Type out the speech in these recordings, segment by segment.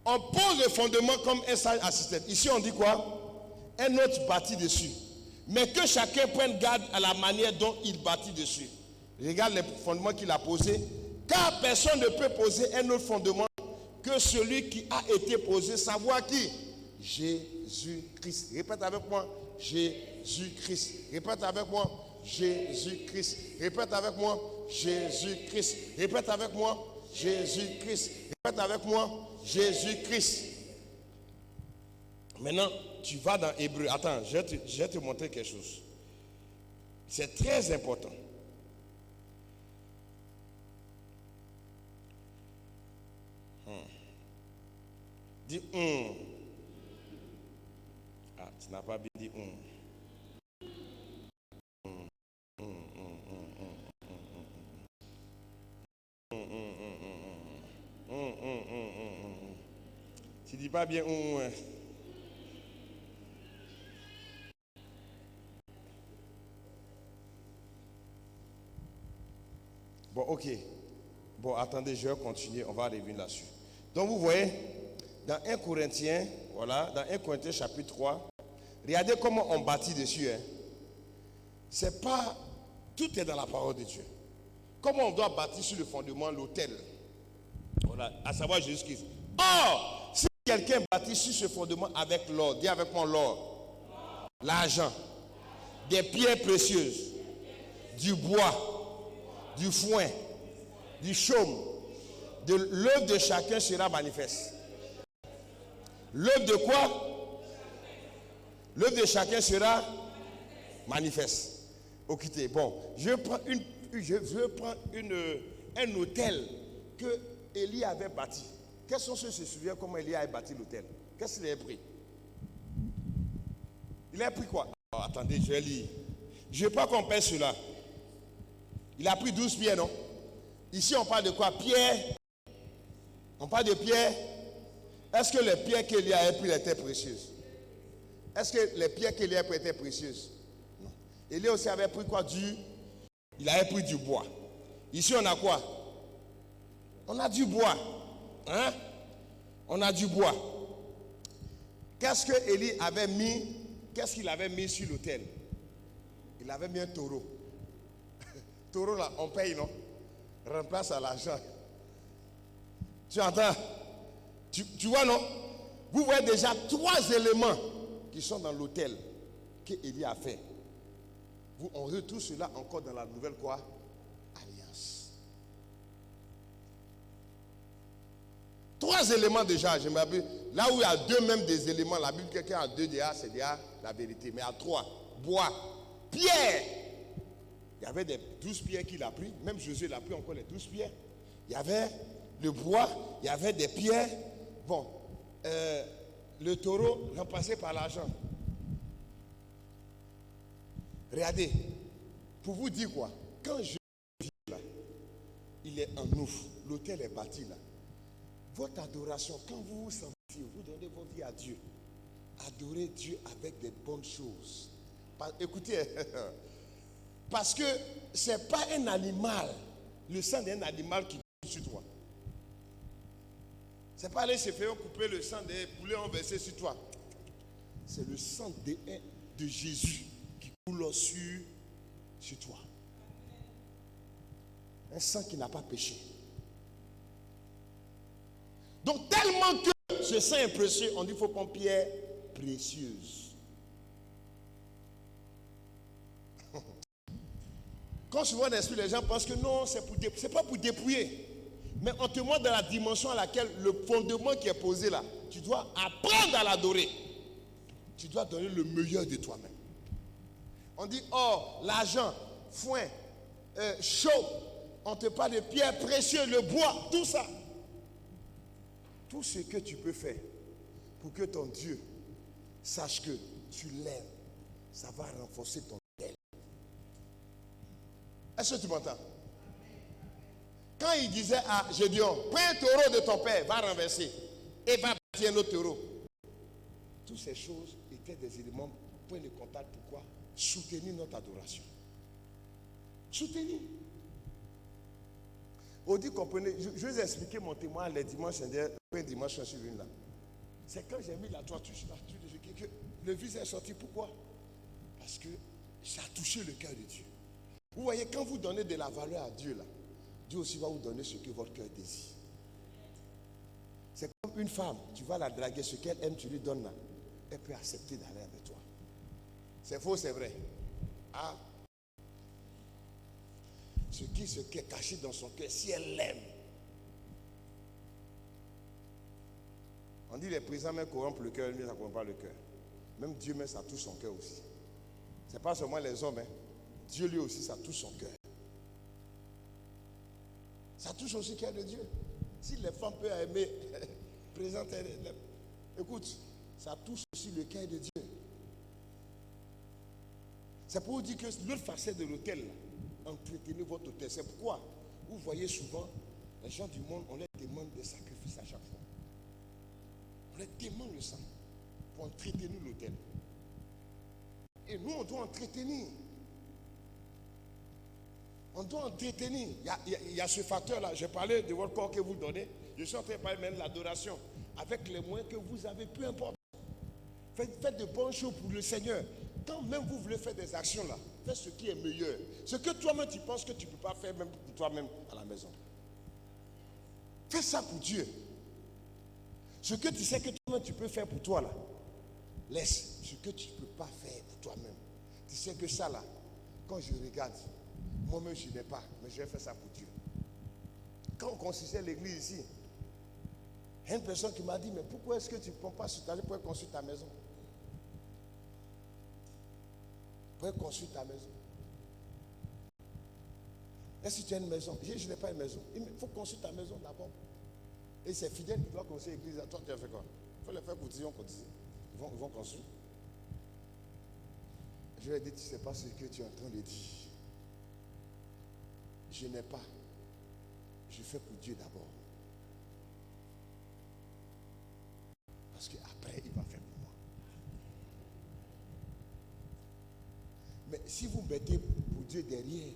On pose le fondement comme un sage assistant. Ici, on dit quoi? Un autre bâtit dessus. Mais que chacun prenne garde à la manière dont il bâtit dessus. Regarde les fondements qu'il a posés. Car personne ne peut poser un autre fondement que celui qui a été posé. Savoir qui? Jésus-Christ. Répète avec moi. Jésus-Christ. Répète avec moi. Jésus-Christ. Répète avec moi. Jésus-Christ. Répète avec moi. Jésus-Christ. Répète avec moi. Jésus-Christ. Maintenant, tu vas dans Hébreu. Attends, je vais te montrer quelque chose. C'est très important. Dis Ah, tu n'as pas bien dit Tu dis pas bien Bon, ok. Bon, attendez, je vais continuer. On va revenir là-dessus. Donc, vous voyez, dans 1 Corinthiens, voilà, dans 1 Corinthiens chapitre 3, regardez comment on bâtit dessus. C'est pas... Tout est dans la parole de Dieu. Comment on doit bâtir sur le fondement l'autel. Voilà, à savoir Jésus-Christ. Or, si quelqu'un bâtit sur ce fondement avec l'or, dis avec moi l'or, l'argent, des pierres précieuses, du bois, du foin, du chaume, de l'œuvre de chacun sera manifeste. L'œuvre de quoi? L'œuvre de chacun sera manifeste. Écoutez, bon, je prends un hôtel que Élie avait bâti. Quels sont ceux qui se souviennent comment Élie avait bâti l'hôtel? Qu'est-ce qu'il a pris? Il a pris quoi? Oh, attendez, je vais lire. Je ne veux pas qu'on pèse cela. Il a pris 12 pierres, non? Ici, on parle de quoi? Pierre. On parle de pierre. Est-ce que les pierres qu'Élie avait prises étaient précieuses? Est-ce que les pierres qu'Élie avait prises étaient précieuses? Non. Élie aussi avait pris quoi? Il avait pris du bois. Ici, on a quoi? On a du bois. Hein? On a du bois. Qu'est-ce que Élie avait mis? Qu'est-ce qu'il avait mis sur l'autel? Il avait mis un taureau. Taureau là, on paye, non? Remplace à l'argent. Tu entends? Tu vois, non? Vous voyez déjà 3 éléments qui sont dans l'autel qu'Élie a fait. On retrouve cela encore dans la nouvelle quoi? Alliance. 3 éléments déjà, je m'appelle. Là où il y a 2 même des éléments, la Bible, quelqu'un a 2 déjà, c'est déjà la vérité. Mais il y a 3. Bois, pierre. Il y avait des 12 pierres qu'il a pris. Même Josué l'a pris encore les 12 pierres. Il y avait le bois, il y avait des pierres. Bon, le taureau remplacé par l'argent. Regardez, pour vous dire quoi, quand je vis là, il est en nous, l'autel est bâti là. Votre adoration, quand vous vous sentez, vous donnez votre vie à Dieu. Adorez Dieu avec des bonnes choses. Écoutez, parce que ce n'est pas un animal, le sang d'un animal qui coule sur toi. Ce n'est pas aller se faire couper le sang des poulets enversés sur toi. C'est le sang de Jésus qui coule sur toi. Un sang qui n'a pas péché. Donc tellement que ce sang est précieux, on dit qu'il faut prendre pierre précieuse. Quand souvent l'esprit, les gens pensent que non, c'est pas pour dépouiller. Mais on te montre dans la dimension à laquelle le fondement qui est posé là, tu dois apprendre à l'adorer. Tu dois donner le meilleur de toi-même. On dit, oh, l'argent, foin, chaud, on te parle de pierres précieuses, le bois, tout ça. Tout ce que tu peux faire pour que ton Dieu sache que tu l'aimes, ça va renforcer ton tel. Est-ce que tu m'entends? Quand il disait à Gédéon, prends un taureau de ton père, va renverser et va bâtir un autre taureau. Toutes ces choses étaient des éléments, point de contact, pourquoi? Soutenir notre adoration. Soutenir. On dit, comprenez, je vais vous expliquer mon témoin les dimanches, un dimanche sur une là. C'est quand j'ai mis la toile touche là, que le visage est sorti. Pourquoi? Parce que ça a touché le cœur de Dieu. Vous voyez, quand vous donnez de la valeur à Dieu là, Dieu aussi va vous donner ce que votre cœur désire. C'est comme une femme, tu vas la draguer, ce qu'elle aime, tu lui donnes là. Elle peut accepter d'aller avec toi. C'est faux, c'est vrai. Ah. Ce qui est caché dans son cœur, si elle l'aime. On dit les présents même corrompent le cœur, mais ça ne corrompt pas le cœur. Même Dieu, mais ça touche son cœur aussi. Ce n'est pas seulement les hommes, hein. Dieu lui aussi, ça touche son cœur. Ça touche aussi le cœur de Dieu. Si les femmes peuvent aimer, présenter, écoute, ça touche aussi le cœur de Dieu. C'est pour vous dire que l'autre facette de l'autel, entretenez votre autel. C'est pourquoi vous voyez souvent les gens du monde, on leur demande des sacrifices à chaque fois. On leur demande le sang pour entretenir l'autel. Et nous, on doit entretenir. On doit entretenir. Il y a ce facteur-là. J'ai parlé de votre corps que vous donnez. Je suis en train de parler même de l'adoration. Avec les moyens que vous avez, peu importe. Faites de bonnes choses pour le Seigneur. Quand même vous voulez faire des actions là, faites ce qui est meilleur. Ce que toi-même tu penses que tu ne peux pas faire même pour toi-même à la maison. Fais ça pour Dieu. Ce que tu sais que toi-même tu peux faire pour toi là, laisse. Ce que tu ne peux pas faire pour toi-même. Tu sais que ça là, quand je regarde, moi-même je n'ai pas, mais je vais faire ça pour Dieu. Quand on construisait l'église ici, il y a une personne qui m'a dit, mais pourquoi est-ce que tu ne prends pas sur ta vie pour construire ta maison? Pour construire ta maison. Est-ce que tu as une maison? Je n'ai pas une maison. Il faut construire ta maison d'abord. Et c'est fidèle qui doit construire l'église. Toi, tu as fait quoi? Il faut les faire cotiser, on cotise. Ils vont construire. Je lui ai dit, tu ne sais pas ce que tu es en train de dire. Je n'ai pas. Je fais pour Dieu d'abord. Parce qu'après, il va faire pour moi. Mais si vous mettez pour Dieu derrière,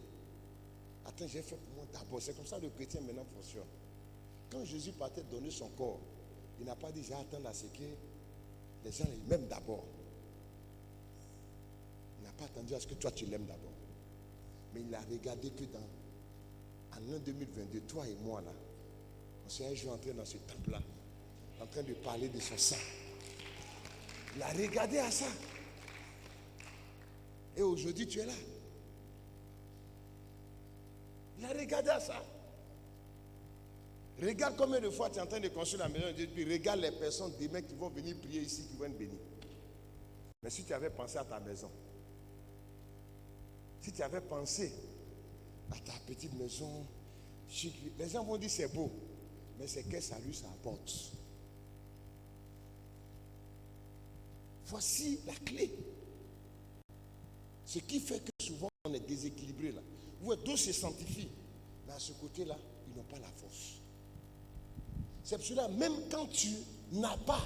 attends, j'ai fait pour moi d'abord. C'est comme ça que le chrétien maintenant fonctionne. Quand Jésus partait donner son corps, il n'a pas dit j'ai attendu à ce que les gens l'aiment d'abord. Il n'a pas attendu à ce que toi tu l'aimes d'abord. Mais il a regardé que en l'an 2022, toi et moi là, on s'est un jour entré dans ce temple-là, en train de parler de son sang. Il a regardé à ça. Et aujourd'hui, tu es là. Il a regardé à ça. Regarde combien de fois tu es en train de construire la maison de Dieu, puis regarde les personnes, des mecs qui vont venir prier ici, qui vont être bénis. Mais si tu avais pensé à ta maison, si tu avais pensé à ta petite maison, les gens vont dire c'est beau, mais c'est quel salut ça apporte. Voici la clé. Ce qui fait que souvent on est déséquilibré là. Vous voyez, d'autres se sanctifient, mais à ce côté-là, ils n'ont pas la force. C'est pour cela, même quand tu n'as pas,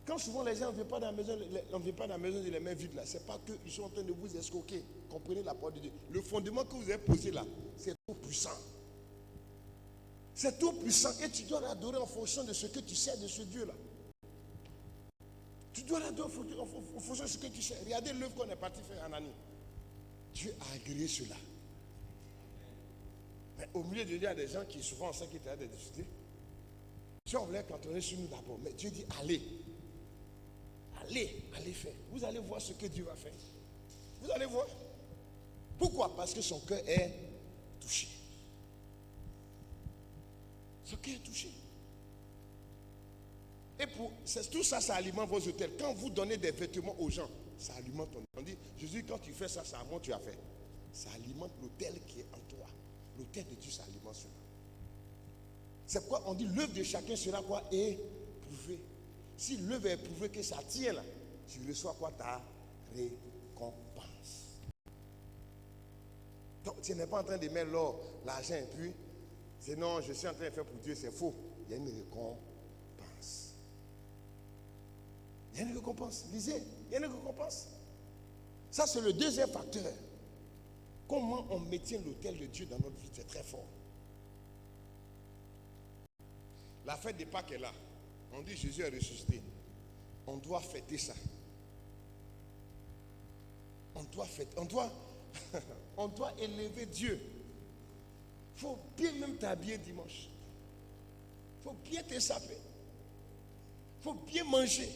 quand souvent les gens ne viennent pas dans la maison, on ne vient pas dans la maison de les mains vides là, c'est pas qu'ils sont en train de vous escroquer. Comprenez la parole de Dieu. Le fondement que vous avez posé là, c'est tout puissant. C'est tout puissant et tu dois l'adorer en fonction de ce que tu sais de ce Dieu là. Tu dois l'adorer en fonction de ce que tu sais. Regardez l'œuvre qu'on est parti faire en année. Dieu a agréé cela. Mais au milieu de lui, il y a des gens qui souvent savent qu'ils travaillent des difficultés. Si on voulait cantonner sur nous d'abord, mais Dieu dit allez. Allez faire. Vous allez voir ce que Dieu va faire. Vous allez voir. Pourquoi? Parce que son cœur est touché. Son cœur est touché. Et tout ça, ça alimente vos hôtels. Quand vous donnez des vêtements aux gens, ça alimente ton. On dit, Jésus, quand tu fais ça, ça monte, tu as fait. Ça alimente l'autel qui est en toi. L'autel de Dieu, ça alimente cela. C'est pourquoi on dit l'œuvre de chacun sera quoi? Éprouvée. Si l'œuvre est éprouvée, que ça tient là, tu reçois quoi? Ta récompense. Donc, tu n'es pas en train de mettre l'or, l'argent et puis, c'est non, je suis en train de faire pour Dieu, c'est faux. Il y a une récompense. Il y a une récompense. Lisez, il y a une récompense. Ça, c'est le deuxième facteur. comment on maintient l'autel de Dieu dans notre vie, c'est très fort. La fête des Pâques est là. On dit Jésus est ressuscité. On doit fêter ça. On doit fêter, on doit élever Dieu. Il faut bien même t'habiller dimanche. Il faut bien te saper. Il faut bien manger.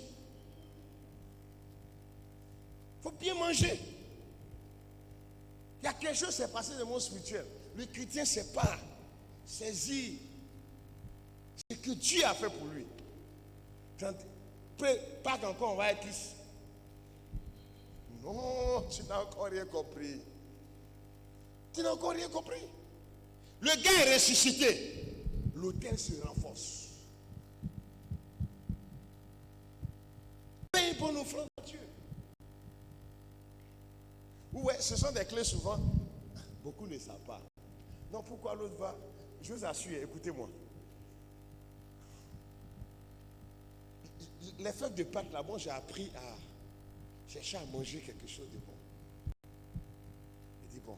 Il faut bien manger. Il y a quelque chose qui s'est passé dans le monde spirituel. Le chrétien ne sait pas saisir ce que Dieu a fait pour lui. Pas qu'encore on va être triste. Non, tu n'as encore rien compris. Tu n'as encore rien compris. Le gars est ressuscité. L'autel se renforce. Paye pour nous offrande à Dieu. Ouais, ce sont des clés souvent. Beaucoup ne savent pas. Non, pourquoi l'autre va? Je vous assure, écoutez-moi. Les fêtes de Pâques, là-bas, j'ai appris à chercher à manger quelque chose de bon. Il dit, bon,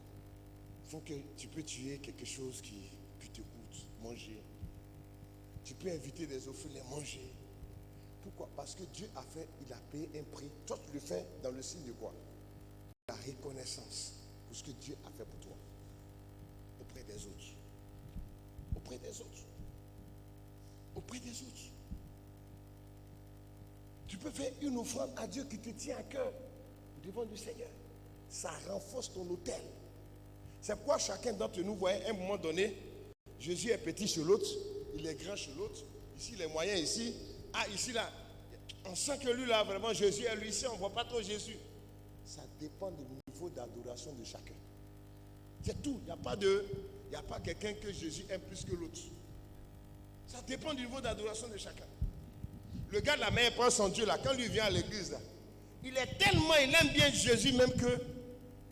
il faut que tu peux tuer quelque chose qui te goûte, manger. Tu peux inviter des orphelins, manger. Pourquoi? Parce que Dieu a fait, il a payé un prix. Toi, tu le fais dans le signe de quoi? La reconnaissance pour ce que Dieu a fait pour toi. Auprès des autres. Auprès des autres. Auprès des autres. Tu peux faire une offrande à Dieu qui te tient à cœur devant le Seigneur. Ça renforce ton autel. C'est pourquoi chacun d'entre nous voyait à un moment donné, Jésus est petit chez l'autre, il est grand chez l'autre, ici il est moyen ici, ici là, on sent que lui là vraiment Jésus est lui, ici on ne voit pas trop Jésus. Ça dépend du niveau d'adoration de chacun. C'est tout, il n'y a pas quelqu'un que Jésus aime plus que l'autre. Ça dépend du niveau d'adoration de chacun. Le gars de la main prend son Dieu là, quand lui vient à l'église là, il aime bien Jésus même que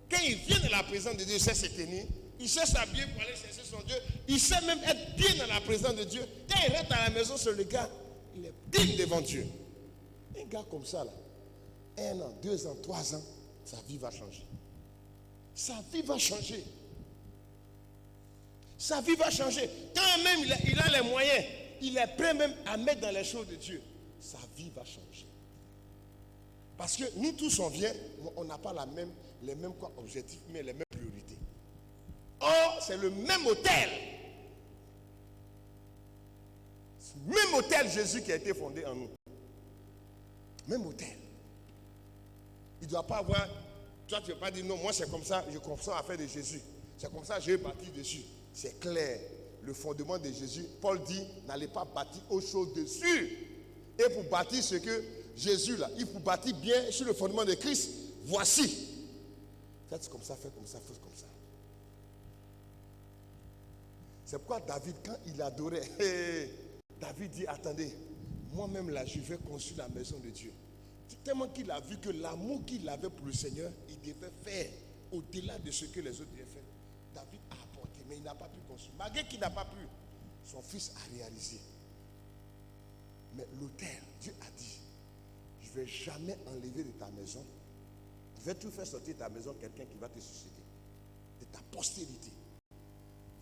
quand il vient de la présence de Dieu, il sait se tenir, il sait s'habiller pour aller chercher son Dieu, il sait même être bien dans la présence de Dieu. Quand il rentre à la maison, c'est le gars, il est digne devant Dieu. Un gars comme ça là, 1 an, 2 ans, 3 ans, sa vie va changer. Sa vie va changer. Sa vie va changer. Quand même il a les moyens, il est prêt même à mettre dans les choses de Dieu. Sa vie va changer. Parce que nous tous on vient, on n'a pas les mêmes objectifs, mais les mêmes priorités. Or, c'est le même autel. Même autel Jésus qui a été fondé en nous. Même autel. Il ne doit pas avoir, toi tu ne veux pas dire non, moi c'est comme ça, je comprends l'affaire de Jésus. C'est comme ça que je vais bâtir dessus. C'est clair. Le fondement de Jésus, Paul dit, n'allez pas bâtir autre chose dessus. Et pour bâtir ce que Jésus là, il faut bâtir bien sur le fondement de Christ. Voici. Faites comme ça, faites comme ça, faites comme ça. C'est pourquoi David, quand il adorait, David dit, attendez, moi-même là, je vais construire la maison de Dieu. Tellement qu'il a vu que l'amour qu'il avait pour le Seigneur, il devait faire au-delà de ce que les autres devaient faire. David a apporté, mais il n'a pas pu construire. Malgré qu'il n'a pas pu, son fils a réalisé. Mais l'autel, Dieu a dit, je ne vais jamais enlever de ta maison. Je vais tout faire sortir de ta maison quelqu'un qui va te susciter. De ta postérité.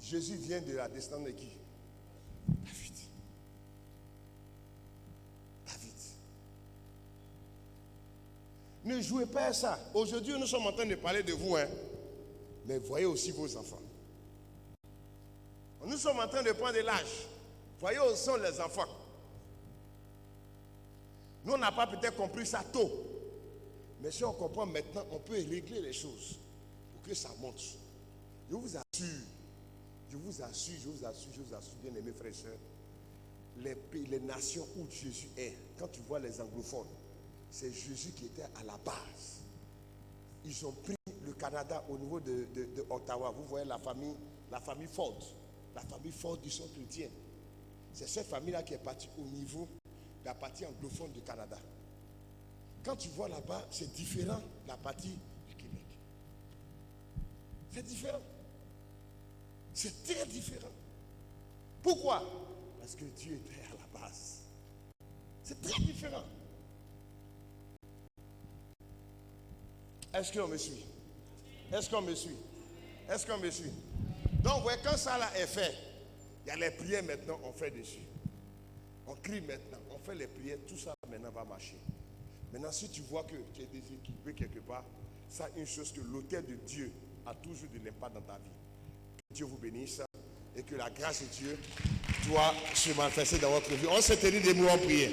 Jésus vient de la descendance de qui? David. David. Ne jouez pas à ça. Aujourd'hui, nous sommes en train de parler de vous, hein. Mais voyez aussi vos enfants. Nous sommes en train de prendre de l'âge. Voyez où sont les enfants. Nous, on n'a pas peut-être compris ça tôt. Mais si on comprend maintenant, on peut régler les choses pour que ça monte. Je vous assure, bien aimés frères et sœurs, les nations où Jésus est, quand tu vois les anglophones, c'est Jésus qui était à la base. Ils ont pris le Canada au niveau de Ottawa. Vous voyez la famille Ford. La famille Ford, ils sont chrétiens. C'est cette famille-là qui est partie au niveau de la partie anglophone du Canada. Quand tu vois là-bas, c'est différent de la partie du Québec. C'est différent. C'est très différent. Pourquoi? Parce que Dieu était à la base. C'est très différent. Est-ce qu'on me suit? Est-ce qu'on me suit? Est-ce qu'on me suit? Donc, vous voyez, quand ça là est fait, il y a les prières maintenant, on fait dessus. On crie maintenant, on fait les prières, tout ça maintenant va marcher. Maintenant, si tu vois que tu es déséquilibré quelque part, c'est une chose que l'autel de Dieu a toujours de l'impact dans ta vie. Que Dieu vous bénisse et que la grâce de Dieu doit se manifester dans votre vie. On s'est tenu des mots en prière.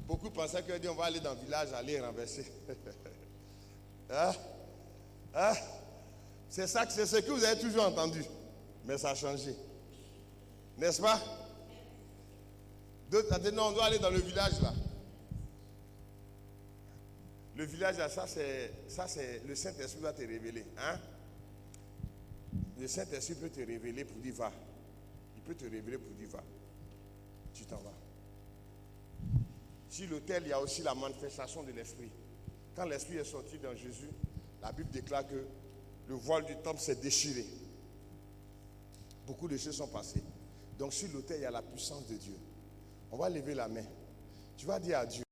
Beaucoup pensaient qu'on va aller dans le village, aller renverser. Hein? Hein? C'est ce que vous avez toujours entendu. Mais ça a changé. N'est-ce pas? D'autres ont dit non, on doit aller dans le village là. Le village là, ça c'est le Saint-Esprit va te révéler. Hein? Le Saint-Esprit peut te révéler pour dire va. Il peut te révéler pour dire va. Tu t'en vas. Sur l'autel, il y a aussi la manifestation de l'Esprit. Quand l'Esprit est sorti dans Jésus, la Bible déclare que le voile du temple s'est déchiré. Beaucoup de choses sont passées. Donc sur l'autel, il y a la puissance de Dieu. On va lever la main. Tu vas dire à Dieu,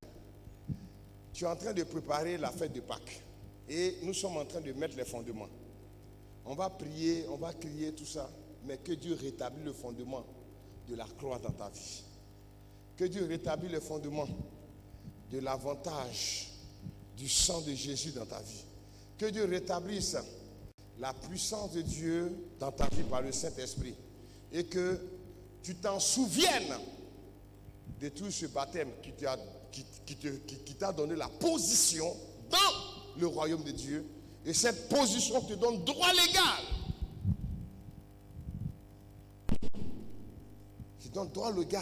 tu es en train de préparer la fête de Pâques. Et nous sommes en train de mettre les fondements. On va prier, on va crier tout ça. Mais que Dieu rétablisse le fondement de la croix dans ta vie. Que Dieu rétablisse le fondement de l'avantage du sang de Jésus dans ta vie. Que Dieu rétablisse la puissance de Dieu dans ta vie par le Saint-Esprit. Et que tu t'en souviennes de tout ce baptême qui t'a donné la position dans le royaume de Dieu. Et cette position te donne droit légal. Qui donne droit légal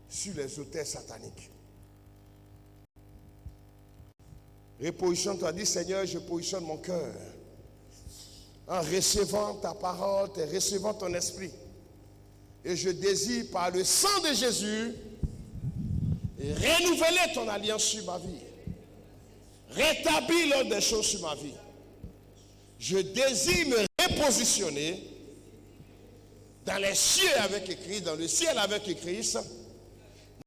sur les autels sataniques. Repositionne-toi, dis Seigneur, je positionne mon cœur en recevant ta parole, en recevant ton esprit. Et je désire par le sang de Jésus renouveler ton alliance sur ma vie. Rétablir l'ordre des choses sur ma vie. Je désire me repositionner dans les cieux avec Christ, dans le ciel avec Christ, dans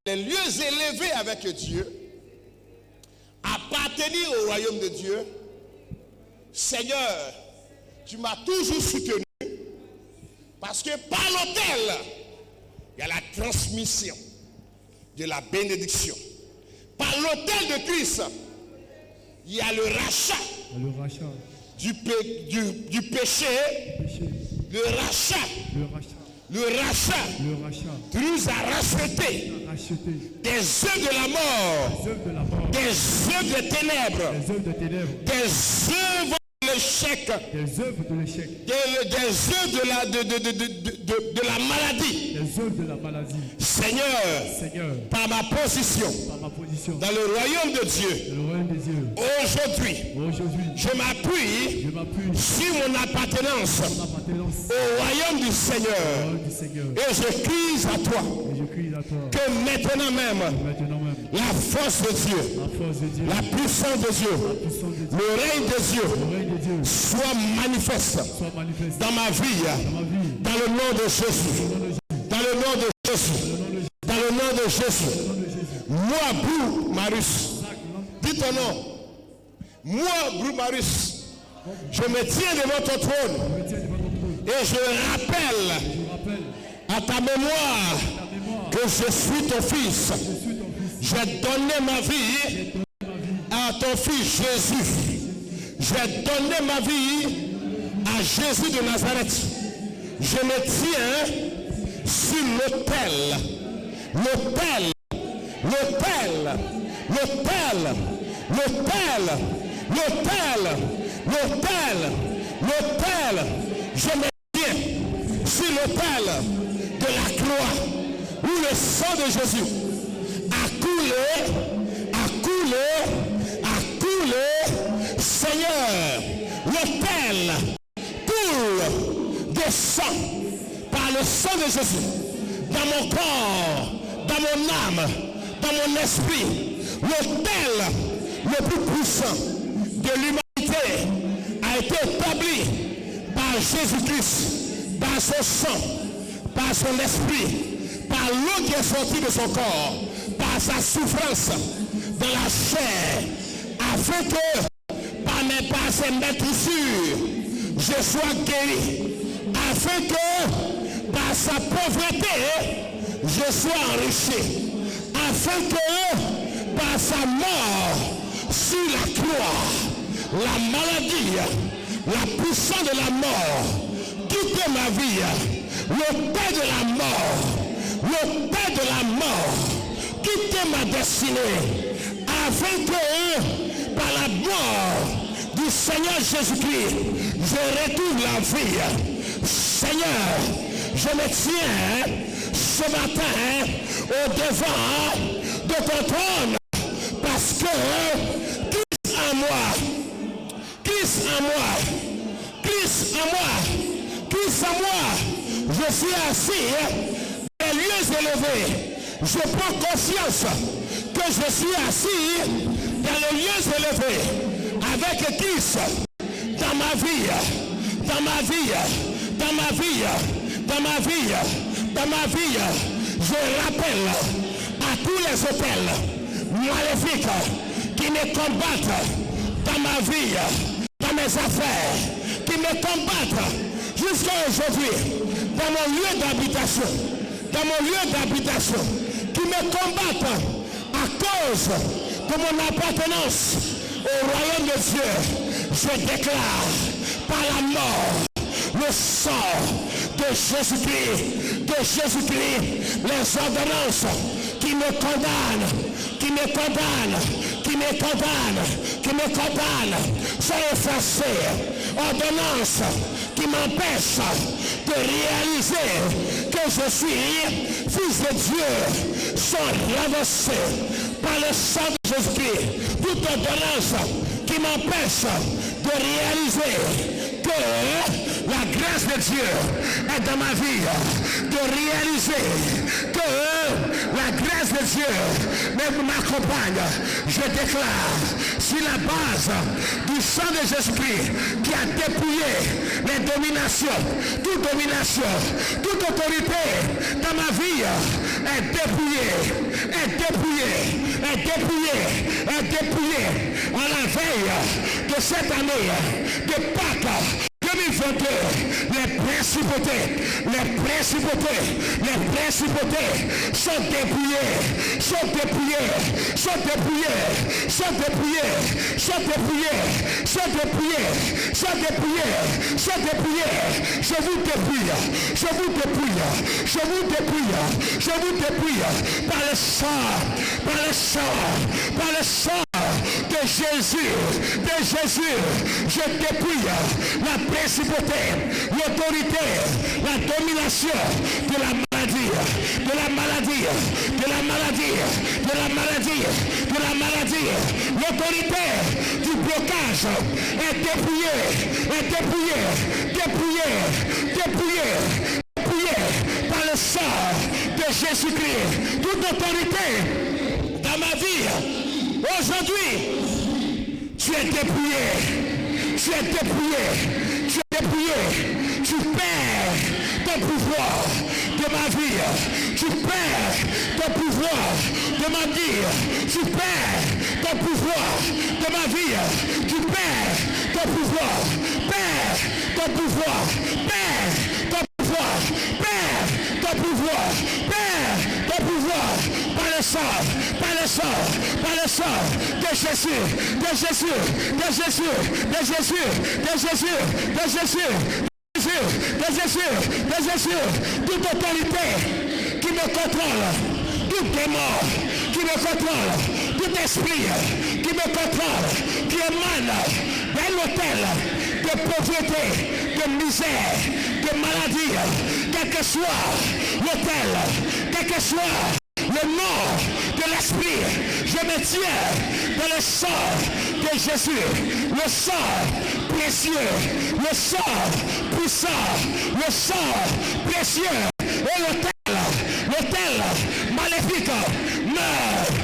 les lieux élevés avec Dieu, appartenir au royaume de Dieu. Seigneur, tu m'as toujours soutenu parce que par l'autel, il y a la transmission de la bénédiction. Par l'autel de Christ, il y a le rachat, du péché, le rachat, tu nous as racheté des œuvres de la mort, des œuvres de ténèbres, des œuvres de l'échec, des œuvres de la maladie. Seigneur, par ma position dans le royaume de Dieu, aujourd'hui, je m'appuie sur mon appartenance au royaume du Seigneur. Et je crie à toi que maintenant même la force de Dieu, la puissance de Dieu, le règne de Dieu soit manifeste dans ma vie, dans le nom de Jésus, dans le nom de Jésus, dans le nom de Jésus. Moi, Brou Marius, dis ton nom. Moi, Brou Marius, je me tiens devant ton trône et je rappelle à ta mémoire que je suis ton fils. J'ai donné ma vie à ton fils Jésus. J'ai donné ma vie à Jésus de Nazareth. Je me tiens sur l'autel. Je me tiens sur l'autel de la croix où le sang de Jésus a coulé. Seigneur, l'autel coule de sang par le sang de Jésus dans mon corps, dans mon âme, dans mon esprit. L'autel le plus puissant de l'humanité a été établi par Jésus-Christ, par son sang, par son esprit, par l'eau qui est sortie de son corps, par sa souffrance dans la chair, afin que par mes pas et mes tissures, je sois guéri, afin que par sa pauvreté, je sois enrichi, afin que par sa mort sur la croix, la maladie, la puissance de la mort, quitte ma vie, le paix de la mort, quitte ma destinée, afin que par la mort du Seigneur Jésus-Christ, je retrouve la vie. Seigneur, je me tiens ce matin au devant de ton trône, parce que Christ en moi, Christ en moi, Christ en moi, Christ en moi, je suis assis dans les lieux élevés. Je prends conscience que je suis assis dans les lieux élevés avec Christ dans ma vie, dans ma vie, dans ma vie, dans ma vie, dans ma vie. Je rappelle à tous les hôtels maléfiques qui me combattent dans ma vie, dans mes affaires, qui me combattent jusqu'à aujourd'hui dans mon lieu d'habitation, qui me combattent à cause de mon appartenance au royaume de Dieu. Je déclare par la mort, le sang de Jésus-Christ, les ordonnances qui me condamnent, sont effacées. Ordonnances qui m'empêchent de réaliser que je suis fils de Dieu sont renversées par le sang de Jésus-Christ. Toute ordonnance qui m'empêche de réaliser que la grâce de Dieu est dans ma vie, de réaliser que la grâce de Dieu m'accompagne. Je déclare sur la base du sang de Jésus-Christ qui a dépouillé les dominations, toute autorité dans ma vie est dépouillée à la veille de cette année de Pâques 2022, les principautés sont dépouillées. Je vous dépouille par le sang de Jésus, je dépouille la principauté, l'autorité, la domination de la maladie, l'autorité du blocage est dépouillée par le sang de Jésus-Christ. Toute autorité dans ma vie, aujourd'hui, tu es dépouillé, tu perds ton pouvoir de ma vie, tu perds ton pouvoir de ma vie, tu perds ton pouvoir de ma vie, tu perds ton pouvoir, par le sang de Jésus, toute autorité qui me contrôle, tout démon qui me contrôle, tout esprit qui me contrôle, qui émane d'un hôtel de pauvreté, de misère, de maladie, quel que soit l'hôtel, quel que soit le nom de l'esprit, je me tiens dans le sang de Jésus, le sang précieux, le sang puissant, le sang précieux, et l'autel maléfique meurt.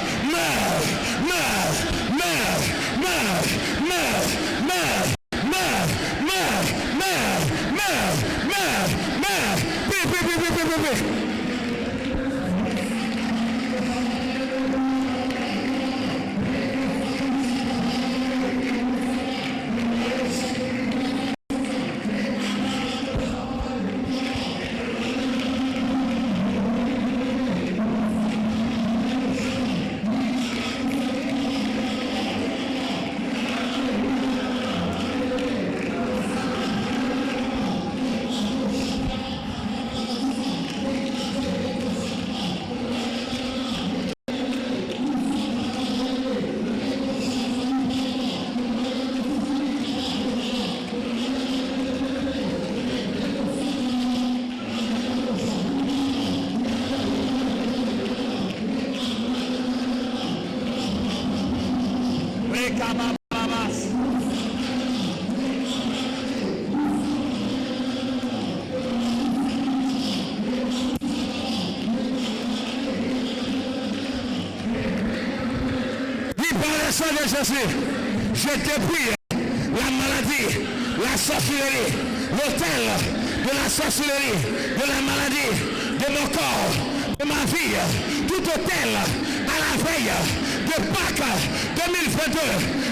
le sang de Jésus, je dépouille la maladie, la sorcellerie, l'autel de la sorcellerie, de la maladie, de mon corps, de ma vie, tout autel à la veille de Pâques 2022,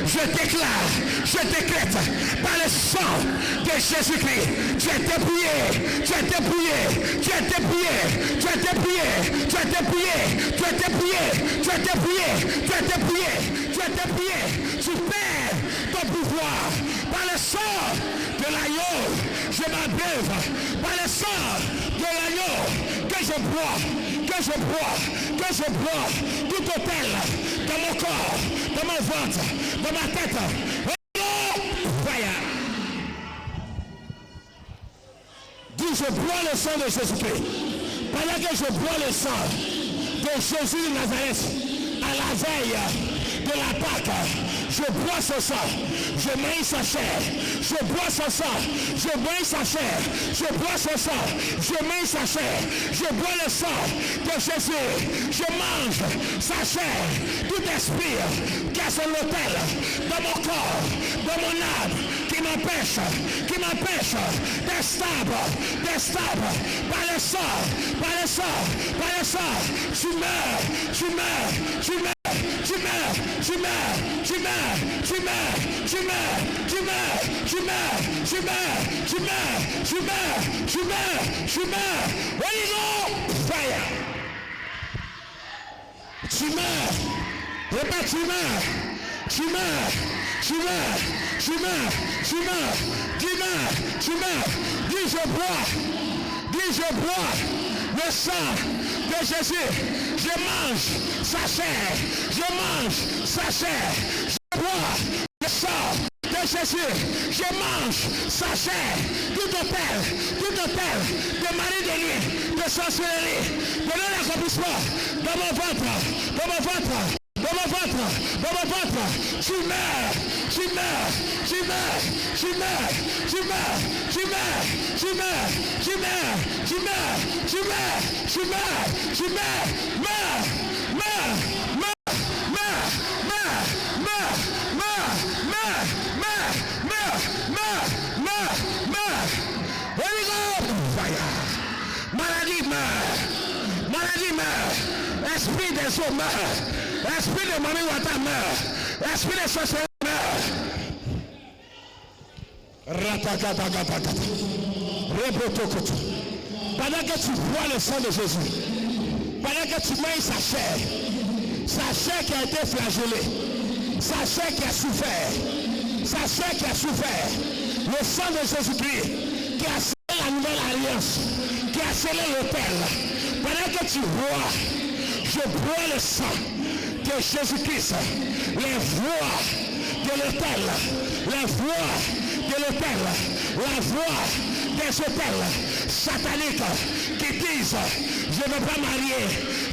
je déclare, je décrète par le sang de Jésus-Christ, tu es dépouillé, tu es dépouillé, tu es dépouillé, tu es dépouillé, tu es dépouillé, tu es dépouillé, tu es dépouillé, tu es dépouillé, tu es dépouillé, tu perds ton pouvoir par le sang de l'agneau, je m'abreuve par le sang de l'agneau que je bois, que je bois, que je bois, tout autel dans mon corps, dans mon ventre, dans ma tête. Dis, je bois le sang de Jésus-Christ. Pendant que je bois le sang de Jésus de Nazareth, à la veille de la Pâque, je bois son sang, je mange sa chair, je bois son sang, je mange sa chair, je bois son sang, je mange sa chair, je bois le sang de Jésus, je mange sa chair, tout esprit qui a son hôtel dans mon corps, dans mon âme, qui m'empêche d'être stable, par le sang, tu meurs, dis je bois le sang de Jésus, je mange sa chair, je bois le sang de Jésus, je mange sa chair, tout autel de mari de nuit, de sorcellerie, de non-accomplissement, dans mon ventre, tu meurs, Maladie meurt, esprit des eaux meurt, esprit de Mami Wata meurt, esprit de sorcellerie meurt. Pendant que tu bois le sang de Jésus, pendant que tu manges sa chair qui a été flagellée, sa chair qui a souffert, le sang de Jésus-Christ qui a scellé la nouvelle alliance, qui a scellé l'autel. Pendant que tu bois, je bois le sang de Jésus-Christ, les voix de l'autel, la voix des hôtels sataniques qui disent je ne vais pas marier,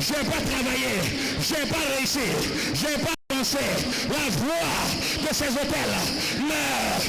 je ne vais pas travailler, je ne vais pas réussir, je ne vais pas avancer. La voix de ces hôtels meurt.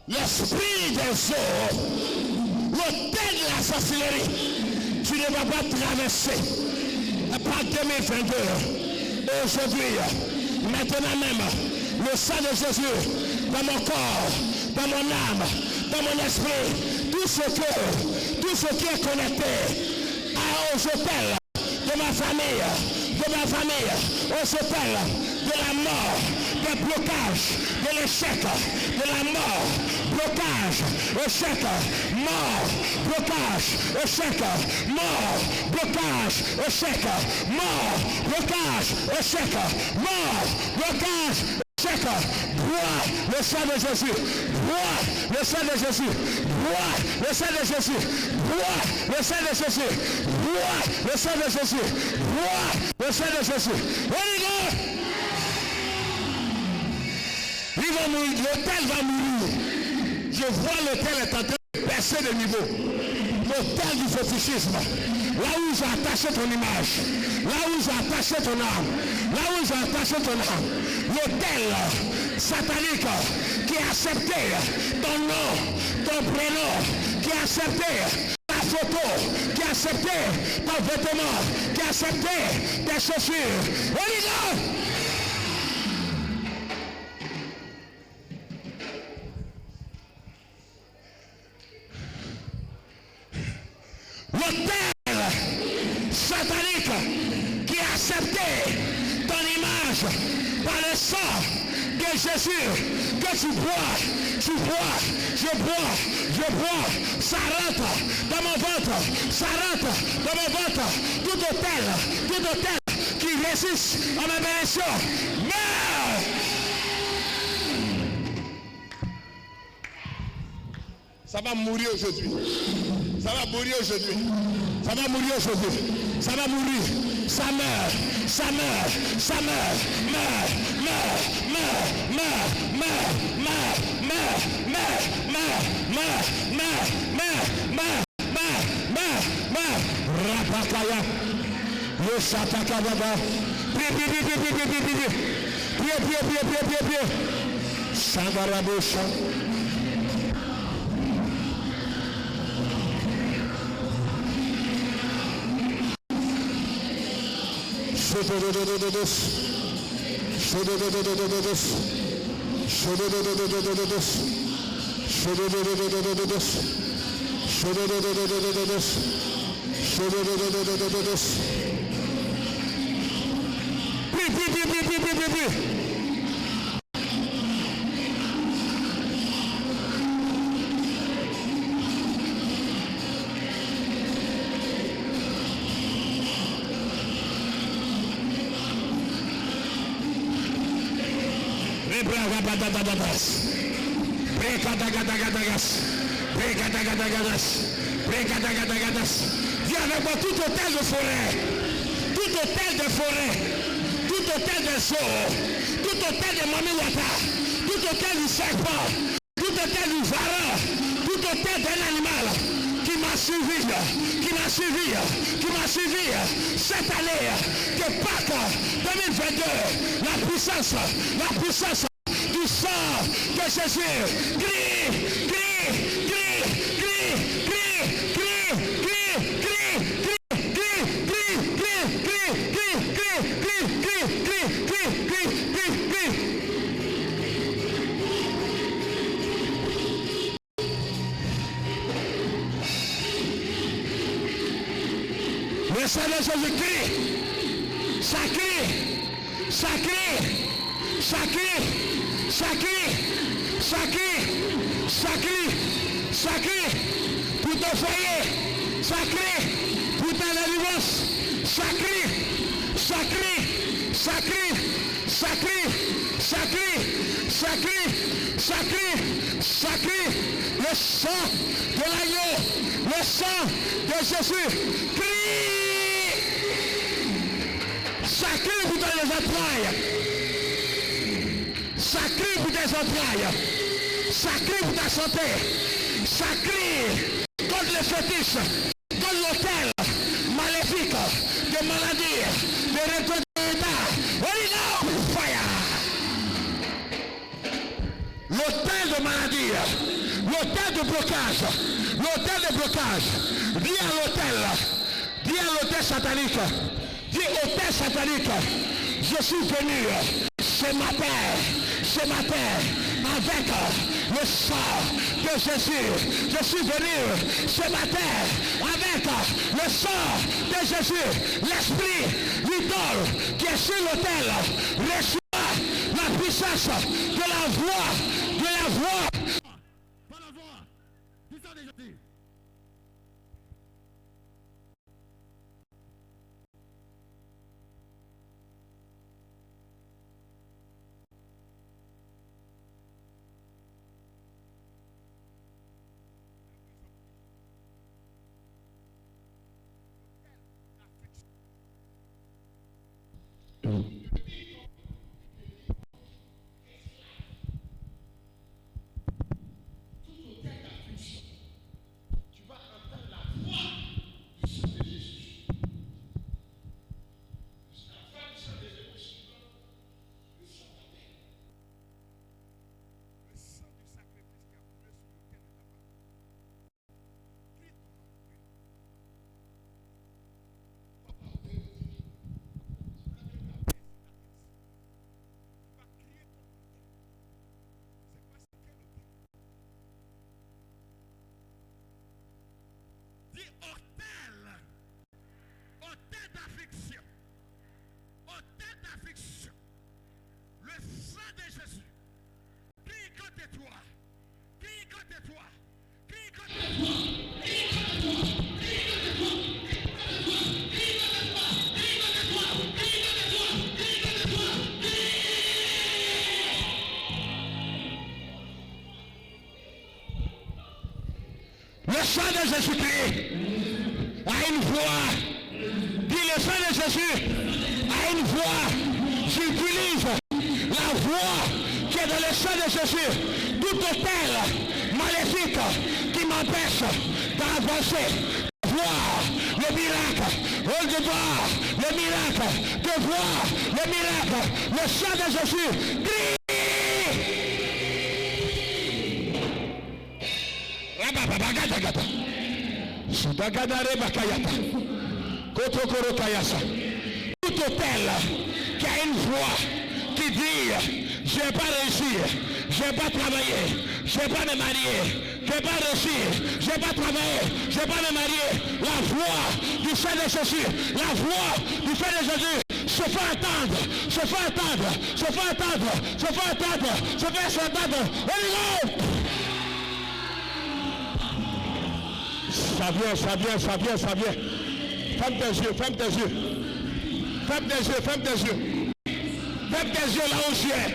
L'esprit des eaux, l'autel de la sorcellerie, tu ne vas pas traverser par 2022. Aujourd'hui, maintenant même, le sang de Jésus dans mon corps, dans mon âme, dans mon esprit, tout ce qui est connecté aux hôtels de ma famille, aux hôtels de la mort, des blocages, de l'échec, de la mort, blocage, échec, mort, blocage, échec, mort, blocage, échec, mort, blocage, échec, mort, blocage, Bois le sang de Jésus. Bois le sang de Jésus. Bois le sang de Jésus. Bois le sang de Jésus. Bois le sang de Jésus. Bois le sang de Jésus. Holy Ghost. Il va mourir. L'autel va mourir. Je vois l'autel est en train de baisser de niveau. L'autel du fétichisme. Là où j'ai attaché ton image. Là où j'ai attaché ton âme. Là où j'ai attaché ton âme. L'autel satanique qui a accepté ton nom, ton prénom, qui a accepté ta photo, qui a accepté ton vêtement, qui a accepté tes chaussures. Holy Ghost. L'autel satanique qui a accepté ton image par le sang de Jésus, que tu bois, je bois, ça rentre dans mon ventre, ça rentre dans mon ventre, tout autel qui résiste à ma bénédiction, meurt. Ça va mourir aujourd'hui. Ça va mourir aujourd'hui. Ça va mourir aujourd'hui. Ça va mourir. Ça meurt. Ça meurt. Ça meurt. Meurt. Meurt. Meurt. Meurt. Meurt. Meurt. Meurt. Meurt. Meurt. Meurt. Meurt. Meurt. Meurt. Meurt. Meurt. Meurt. Rapakaya. Le Satakababa. Prie. Sangarabosha. Viens avec moi, tout hôtel de forêt, tout hôtel de forêt, tout hôtel de zoo, tout hôtel de Mamiwata, tout hôtel du serpent, tout hôtel du varan, tout hôtel d'un animal qui m'a suivi cette année de Pâques 2022, la puissance du sang de Jésus. Crie. Le sang de Jésus crie. Sacré. Pour ton foyer. Sacré. Pour ta délivrance. Sacré. Le sang de l'agneau. Le sang de Jésus. Crie. Sacré pour tes entrailles. Sacré pour tes entrailles. Sacré pour ta santé. Sacré contre les fétiches. Contre l'autel maléfique de maladie. De récolte d'état. Holy Ghost fire. L'autel de maladie. L'autel de blocage. Dis à l'autel satanique. Dis hôtel satanique, je suis venu ce matin avec le sang de Jésus. Je suis venu ce matin avec le sang de Jésus. L'esprit l'idole qui est sur l'autel reçoit la puissance de la voix. Par la voix du sang de Jésus. dit hôtel. Hôtel d'affliction. Hôtel d'affliction. Le sang de Jésus. Crie contre toi. Crie contre toi. Crie contre toi. Crie contre toi. Crie contre toi. Crie contre toi. Crie contre toi. Crie contre toi. Crie contre toi. Le sang de Jésus-Christ a une voix. Dis le sang de Jésus a une voix. J'utilise la voix qui est dans le sang de Jésus. Tout hôtel maléfique qui m'empêche d'avancer, de voir le miracle, de voir le miracle, de voir le miracle. Le sang de Jésus crie. Tout hôtel qui a une voix qui dit je ne vais pas réussir, je ne vais pas travailler, je ne vais pas me marier, je ne vais pas réussir, je ne vais pas travailler, je ne vais pas me marier. La voix du sang de Jésus, la voix du sang de Jésus se fait entendre, se fait entendre, se fait entendre, se fait entendre, se fait entendre. Ça vient, ça vient, ça vient, ça vient. Ferme tes yeux, ferme tes yeux. Ferme tes yeux, ferme tes yeux. Ferme tes yeux là où tu es.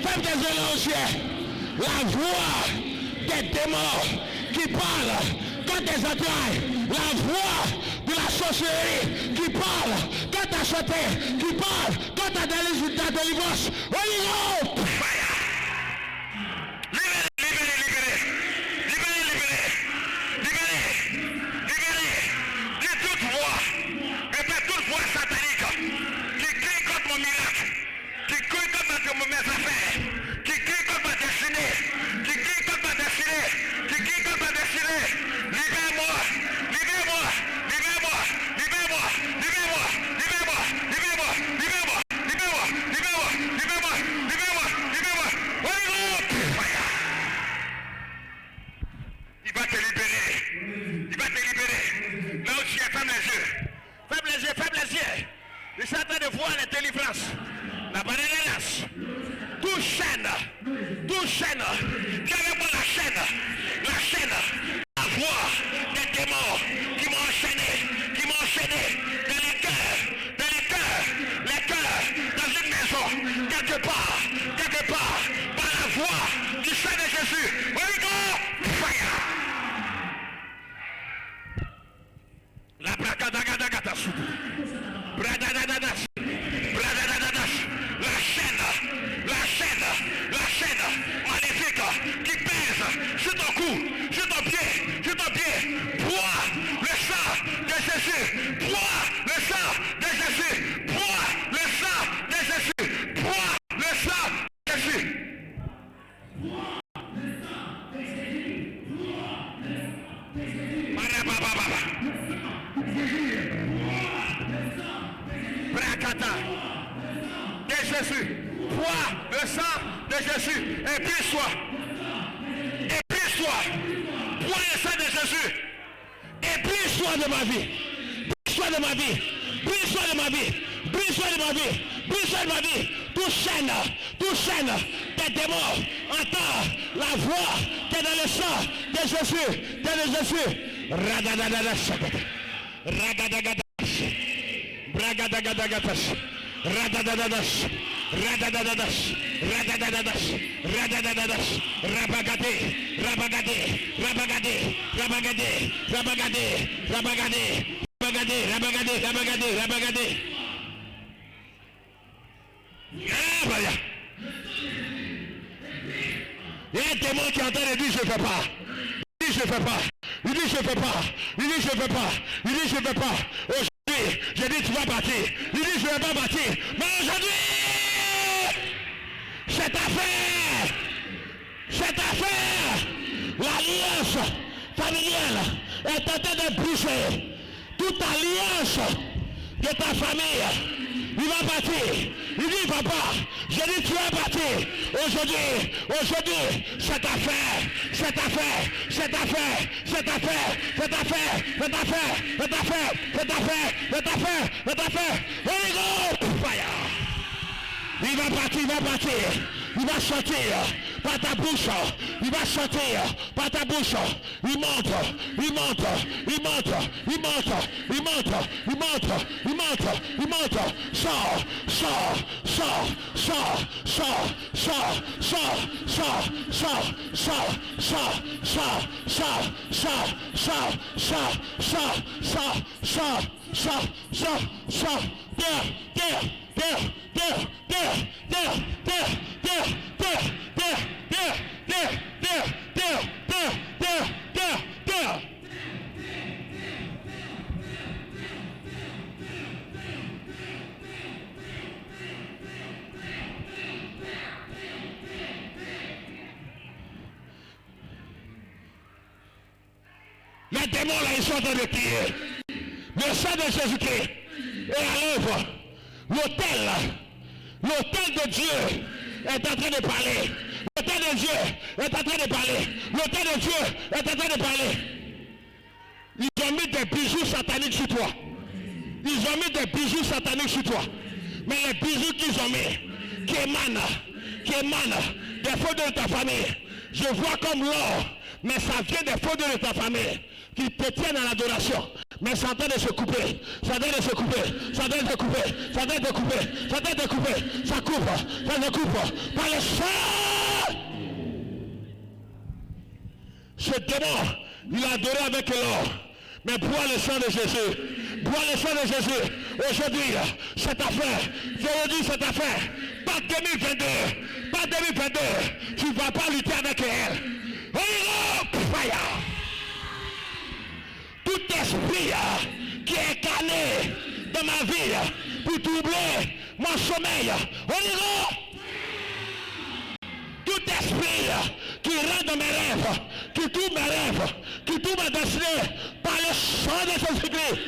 Ferme tes yeux là où tu es. La voix des démons qui parle quand tes entrailles. La voix de la sorcellerie qui parle quand ta santé. Qui parle quand ta délivrance. Holy Ghost! Il y a un démon qui entend et dit je ne fais pas. Il dit je ne fais pas. Il dit je ne fais pas. Il dit je ne fais pas. Il dit je ne fais pas. Aujourd'hui, j'ai dit tu vas bâtir. Il dit je ne vais pas bâtir. Mais aujourd'hui, cette affaire, l'alliance familiale est en train de briser. Toute alliance de ta famille il va partir. Il dit, papa, je dis, tu vas partir. Aujourd'hui, cette affaire. Holy Ghost, fire. Il va partir. Il va sortir par ta bouche. Il va sortir par ta bouche. Il monte. Sors. Les démons là, ils sont en train de crier. Le sang de Jésus-Christ est à l'œuvre. L'autel de Dieu est en train de parler. L'autel de Dieu est en train de parler. Ils ont mis des bijoux sataniques sur toi. Mais les bijoux qu'ils ont mis, qui émanent des fautes de ta famille, je vois comme l'or, mais ça vient des fautes de ta famille, qui te tiennent à l'adoration. Mais c'est en train de se couper. Ça coupe. Par le sang. Ce démon, il a adoré avec l'or. Mais bois le sang de Jésus. Aujourd'hui, cette affaire. Pas 2022. Tu ne vas pas lutter avec elle. Oh, fire. Tout esprit qui est incarné dans ma vie pour troubler mon sommeil. Tout esprit qui rentre dans mes rêves, qui trouve mes rêves, qui trouve ma destinée par le sang de Jésus-Christ.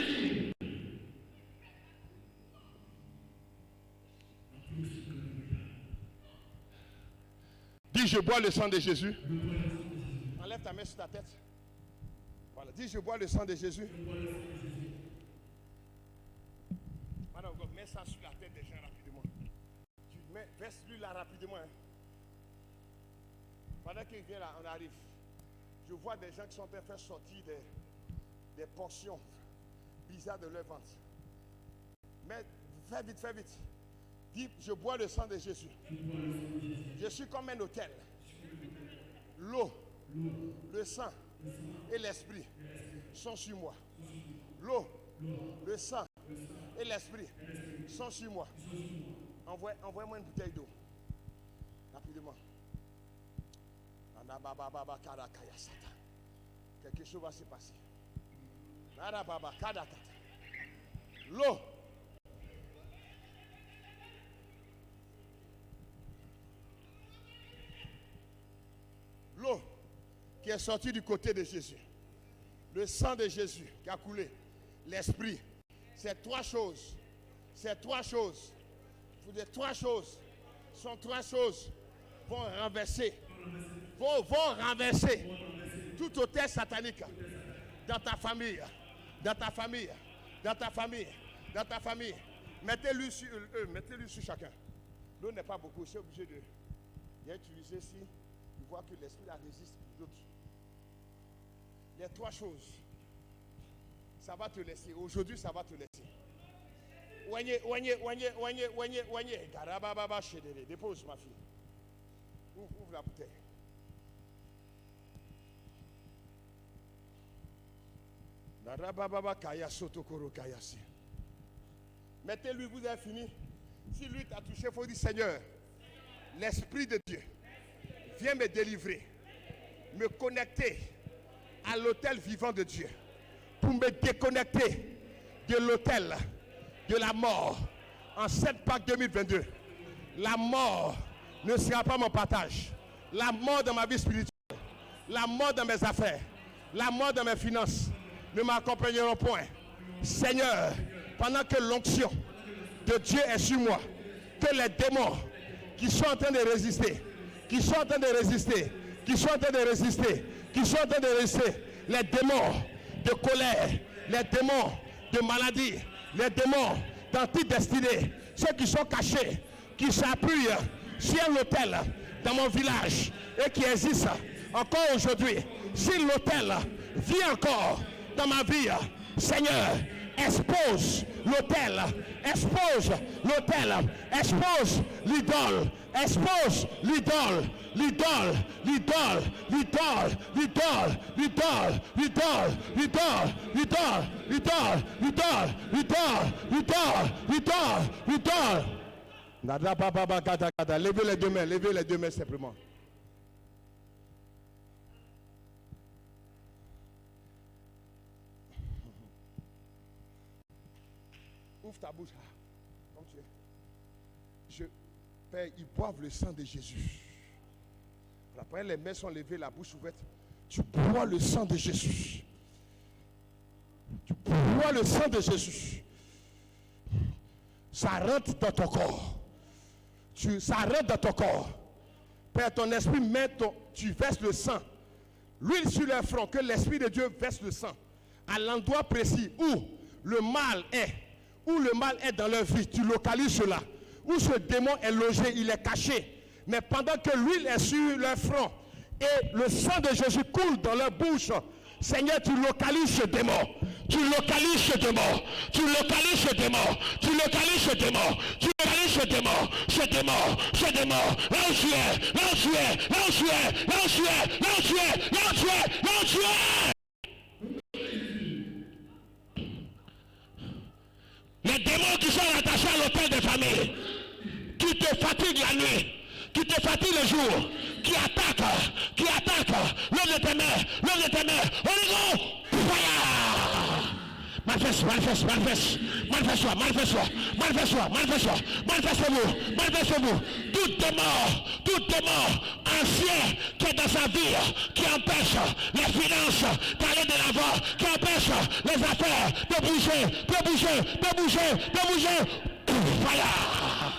Dis, je bois le sang de Jésus. Enlève ta main sur ta tête. Voilà, dis, je bois le sang de Jésus. Madame, mets ça sur la tête des gens rapidement. Verse-lui là rapidement. Hein. Pendant qu'il vient là, on arrive. Je vois des gens qui sont en train de faire sortir des portions bizarres de leur ventre. Mais fais vite. Dis, je bois le sang de Jésus. Je suis comme un autel. L'eau, le sang et l'esprit sont sur moi. L'eau, le sang et l'esprit sont sur moi. Envoie-moi une bouteille d'eau. Rapidement. Quelque chose va se passer. L'eau. L'eau qui est sortie du côté de Jésus. Le sang de Jésus qui a coulé. L'esprit. Ces trois choses. Sont trois choses vont renverser. Vont renverser tout hôtel satanique dans ta famille. Mettez-lui sur chacun. L'eau n'est pas beaucoup, c'est obligé de bien utiliser si il voit que l'esprit la résiste pour d'autres. Les trois choses, ça va te laisser. Aujourd'hui, ça va te laisser. Dépose ma fille. Ouvre la bouteille. Mettez-lui, vous avez fini. Si lui t'a touché, il faut dire Seigneur, l'Esprit de Dieu, viens me délivrer, me connecter à l'autel vivant de Dieu, pour me déconnecter de l'autel de la mort en cette Pâques 2022. La mort ne sera pas mon partage. La mort dans ma vie spirituelle, la mort dans mes affaires, la mort dans mes finances ne m'accompagneront point. Seigneur, pendant que l'onction de Dieu est sur moi. Que les démons qui sont en train de résister, qui sont en train de résister, qui sont en train de résister, qui sont en train de résister, les démons de colère, les démons de maladie, les démons d'antidestinée, ceux qui sont cachés, qui s'appuient sur l'autel dans mon village et qui existent encore aujourd'hui. Si l'autel vit encore dans ma vie, Seigneur, expose l'autel, expose l'autel, expose l'idole, expose l'idole, l'idole, l'idole, l'idole, l'idole, l'idole, l'idole, l'idole, l'idole, l'idole, l'idole, l'idole, l'idole, l'idole, l'idole. Nada baba gada gada. Levez les deux mains simplement. Ouvre ta bouche. Comme tu es. Père, ils boivent le sang de Jésus. Après, les mains sont levées, la bouche ouverte. Tu bois le sang de Jésus. Tu bois le sang de Jésus. Ça rentre dans ton corps. Ça rentre dans ton corps. Père, ton esprit tu verses le sang. L'huile sur leur front, que l'Esprit de Dieu verse le sang. À l'endroit précis où le mal est. Où le mal est dans leur vie, tu localises cela. Où ce démon est logé, il est caché. Mais pendant que l'huile est sur leur front et le sang de Jésus coule dans leur bouche, Seigneur, tu localises ce démon. Tu localises ce démon. Tu localises ce démon. Tu localises ce démon. Tu localises ce démon. Ce démon. Ce démon. Là où tu es. Là où tu es. Là où tu es. Là où tu es. Là où tu es. Là où tu es. Là où tu es. Les démons qui sont attachés à l'hôtel de famille, qui te fatiguent la nuit, qui te fatiguent le jour, qui attaquent l'homme de tes mains, Holy Ghost, fire! Manifeste-vous. Tout démon ancien qui est dans sa vie, qui empêche les finances d'aller de l'avant, qui empêche les affaires de bouger, fire!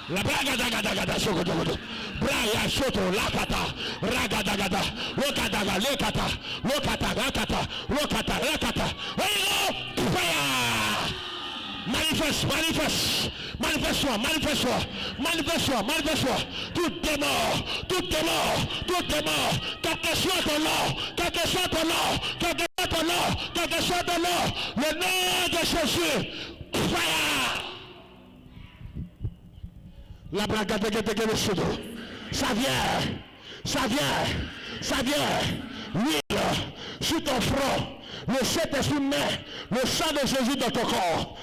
La bragadagada sogodogodo. Braya soto lakata ragadagada lokata rakata. Fire! Manifeste-toi. Tout démon, quel que soit ton nom, le nom de Jésus, fire! La braga de sodo. Ça vient. L'huile sur ton front. Le Saint-Esprit met le sang de Jésus dans ton corps.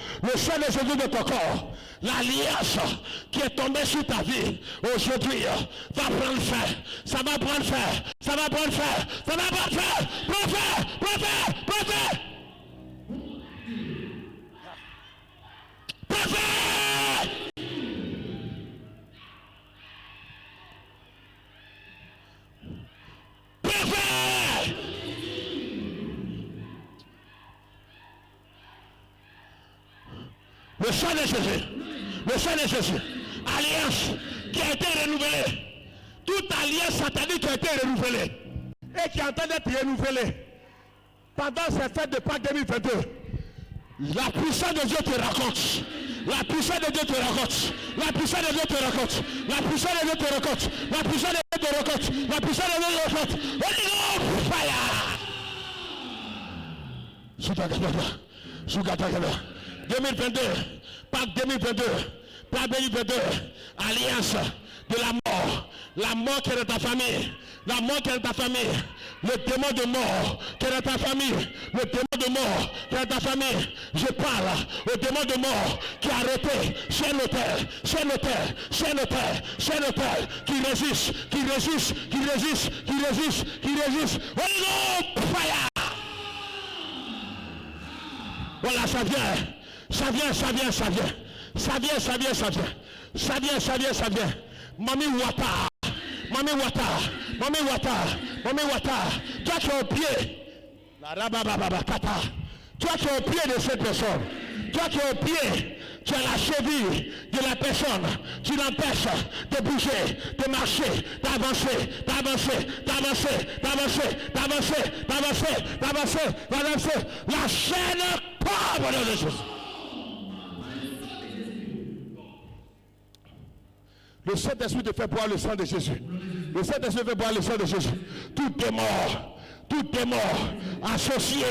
L'alliance qui est tombée sur ta vie aujourd'hui va prendre fin. Ça va prendre fin. Prophète. Le sang de Jésus. Alliance qui a été renouvelée. Toute alliance satanique qui a été renouvelée et qui est en train d'être renouvelée pendant cette fête de Pâques 2022. La puissance de Dieu te raconte. La puissance de Dieu te raconte. Fire! 2022, Pâques 2022, alliance de la mort qui est dans ta famille, le démon de mort qui est dans ta famille, je parle au démon de mort qui a arrêté chez l'autel, qui résiste, fire! Voilà, ça vient. Mami Wata. Toi qui es au pied. Toi qui es au pied de cette personne. Toi qui es au pied tu as la cheville de la personne, tu l'empêches de bouger, de marcher, d'avancer, d'avancer, d'avancer, d'avancer, d'avancer, d'avancer, d'avancer, d'avancer. La chaîne pauvre de Jésus. Le Saint-Esprit te fait boire le sang de Jésus. Le Saint-Esprit fait boire le sang de Jésus. Tout démon associé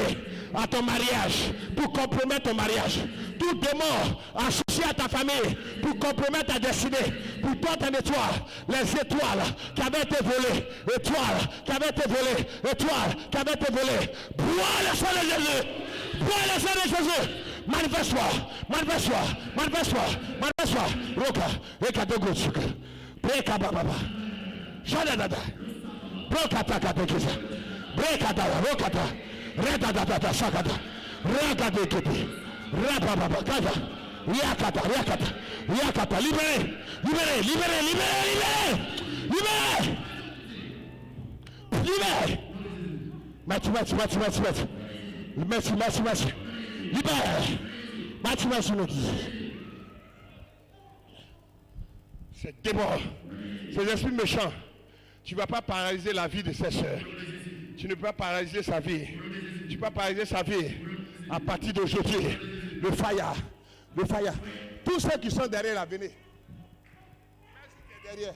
à ton mariage pour compromettre ton mariage. Tout démon associé à ta famille pour compromettre ta destinée. Pour toi, ta étoile, les étoiles qui avaient été volées, étoiles qui avaient été volées, étoiles qui avaient été volées. Bois le sang de Jésus. Bois le sang de Jésus. Manifeste-toi, manifeste-toi, manifeste-toi, manifeste-toi. Roka, Eka Dogo Tsuka, Breka Baba, Shadada, Brokata Katekisa, Brekata, Rokata, Redada Sakata, Ragade Kiti, Rababa Kata, Yakata, Yakata, Yakata, libéré, libéré, libéré, libéré, libéré, libéré, libéré. Merci. Libère. Ces démons, ces esprits méchants, tu ne vas pas paralyser la vie de ses soeurs. Tu ne peux pas paralyser sa vie. Tu peux pas paralyser sa vie à partir d'aujourd'hui. Le fire. Tous ceux qui sont derrière la venez. Derrière.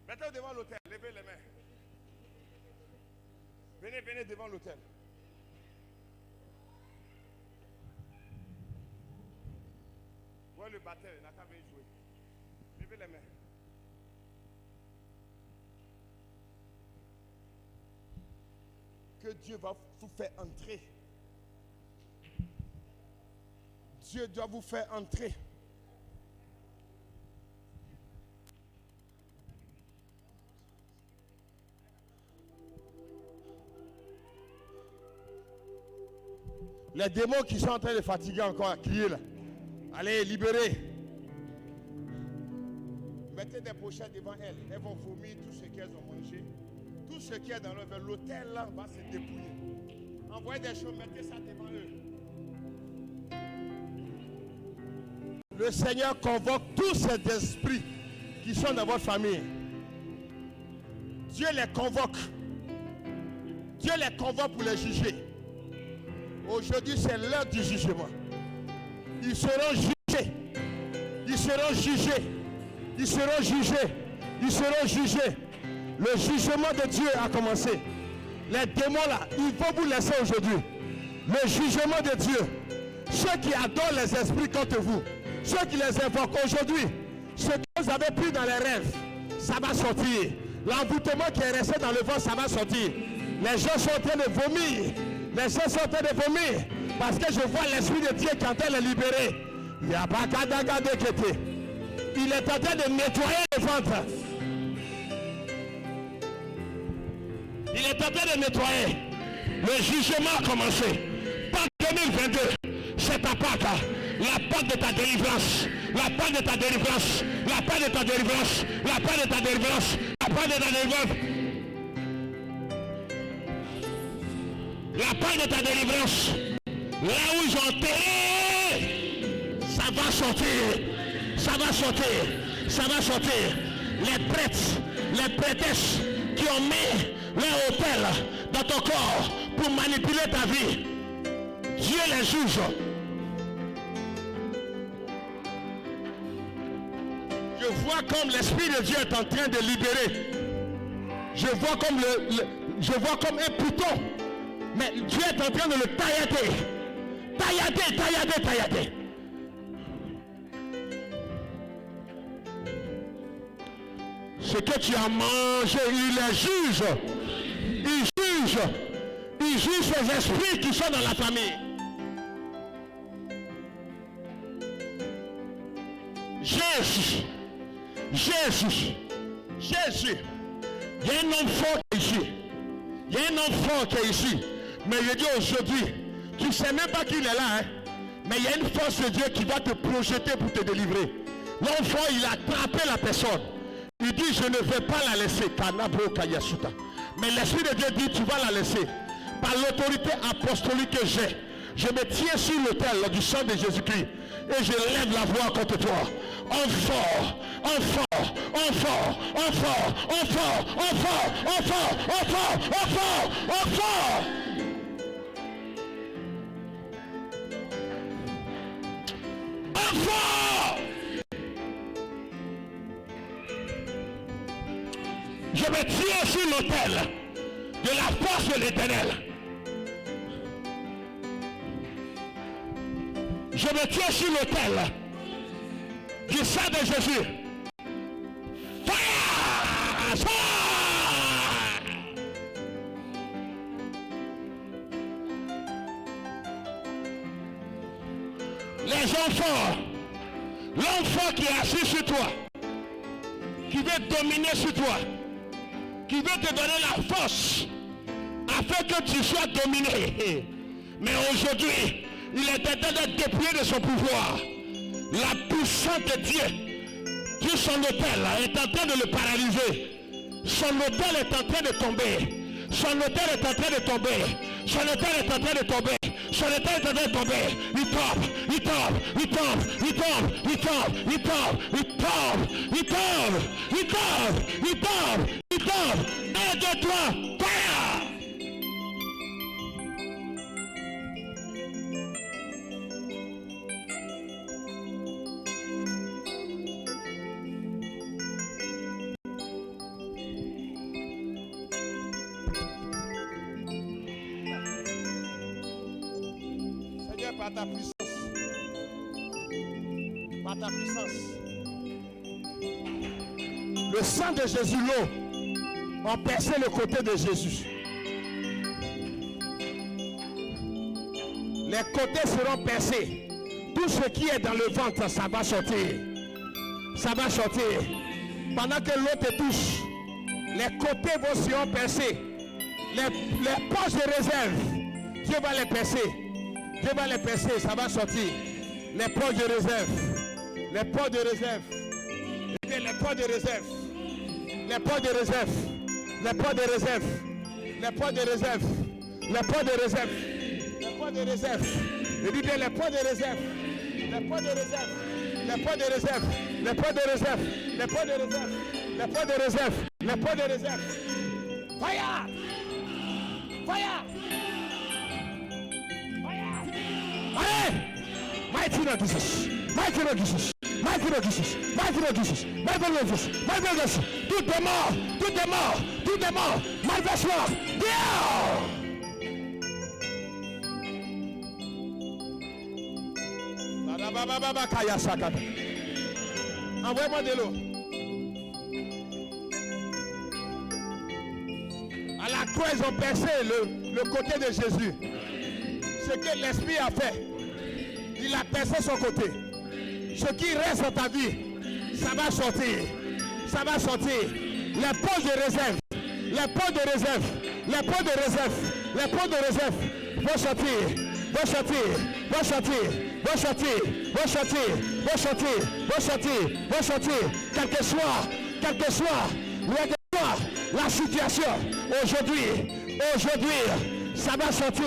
Mettez devant l'autel, levez les mains. Venez devant l'autel. Voilà le batteur, il n'a qu'à venir jouer. Levez les mains. Que Dieu va vous faire entrer. Dieu doit vous faire entrer. Les démons qui sont en train de fatiguer encore à crier là. Allez, libérez. Mettez des pochettes devant elles. Elles vont vomir tout ce qu'elles ont mangé. Tout ce qui est dans leur verre. L'autel là va se dépouiller. Envoyez des choses, mettez ça devant eux. Le Seigneur convoque tous ces esprits qui sont dans votre famille. Dieu les convoque. Dieu les convoque pour les juger. Aujourd'hui, c'est l'heure du jugement. Ils seront jugés. Ils seront jugés. Ils seront jugés. Ils seront jugés. Le jugement de Dieu a commencé. Les démons là, il faut vous laisser aujourd'hui. Le jugement de Dieu. Ceux qui adorent les esprits contre vous, ceux qui les invoquent aujourd'hui, ce que vous avez pris dans les rêves, ça va sortir. L'envoûtement qui est resté dans le ventre, ça va sortir. Les gens sont en train de vomir. Les gens sont en train de vomir. Parce que je vois l'Esprit de Dieu qui est en train de les libérer. Il n'y a pas qu'à dégueter. Il est en train de nettoyer le ventre. Il est en train de nettoyer. Le jugement a commencé. Pâques 2022, c'est ta Pâques. La Pâques de ta délivrance. La Pâques de ta délivrance. La Pâques de ta délivrance. La Pâques de ta délivrance. La Pâques de ta délivrance. La Pâques de ta délivrance. Là où ils ont enterré, ça va sortir. Ça va sortir. Ça va sortir. Les prêtres, les prêtresses qui ont mis leur hôtel dans ton corps pour manipuler ta vie, Dieu les juge. Je vois comme l'Esprit de Dieu est en train de libérer. Je vois comme un couteau. Mais Dieu est en train de le taillader. Taillader. Ce que tu as mangé, il les juge. Il juge les esprits qui sont dans la famille. Jésus. Il y a un homme fort qui est ici. Mais je dis aujourd'hui, tu ne sais même pas qu'il est là. Hein? Mais il y a une force de Dieu qui va te projeter pour te délivrer. L'enfant, il a attrapé la personne. Il dit, je ne vais pas la laisser. Mais l'Esprit de Dieu dit, tu vas la laisser. Par l'autorité apostolique que j'ai, je me tiens sur l'autel du sang de Jésus-Christ. Et je lève la voix contre toi. Enfant, enfant, enfant, enfant, enfant, enfant, enfant, enfant, enfant, enfant. Enfant. Je me tiens sur l'autel de la force de l'Éternel. Je me tiens sur l'autel du sang de Jésus. Fire! Fire! Les enfants, l'enfant qui est assis sur toi, qui veut dominer sur toi, qui veut te donner la force afin que tu sois dominé. Mais aujourd'hui, il est en train de dépouiller de son pouvoir. La puissance de Dieu sur son autel est en train de le paralyser. Son autel est en train de tomber. Son autel est en train de tomber. Son autel est en train de tomber. Son autel est en train de tomber. Il tombe, il tombe, il tombe, il tombe, il tombe, il tombe, il tombe, il tombe, il tombe, il tombe, il tombe. Aide-toi, fire! Par ta puissance. Par ta puissance. Le sang de Jésus, l'eau, ont percé le côté de Jésus. Les côtés seront percés. Tout ce qui est dans le ventre, ça va sortir. Ça va sortir. Pendant que l'eau te touche, les côtés seront percés. Les poches de réserve, Dieu va les percer. Dieu va les percer, ça va sortir. Les poches de réserve. Les poches de réserve. Les poches de réserve. Les poches de réserve. Les poches de réserve. Les poches de réserve. Les poches de réserve. Les poches de réserve. Je dis bien les poches de réserve. Les poches de réserve. Les poches de réserve. Les poches de réserve. Les poches de réserve. Les poches de réserve. Les poches de réserve. Fire! Fire! Allez! Mighty Lord Jesus! Mighty Lord Jesus! Mighty Lord Jesus! Mighty Lord Jesus! Mighty Lord Jesus! Mighty Lord Jesus! Tout est mort! Tout est mort! Tout est mort! Malversement! Envoie-moi de l'eau. À la croix, ils ont percé le côté de Jésus. Ce que l'Esprit a fait, il a percé son côté. Ce qui reste dans ta vie, ça va sortir. Ça va sortir. Les poches de réserve, les poches de réserve, les poches de réserve, les poches de réserve vont sortir, vont sortir, vont sortir, vont sortir, vont sortir, vont sortir, vont sortir, vont sortir. Quel que soit la situation, aujourd'hui, ça va sortir.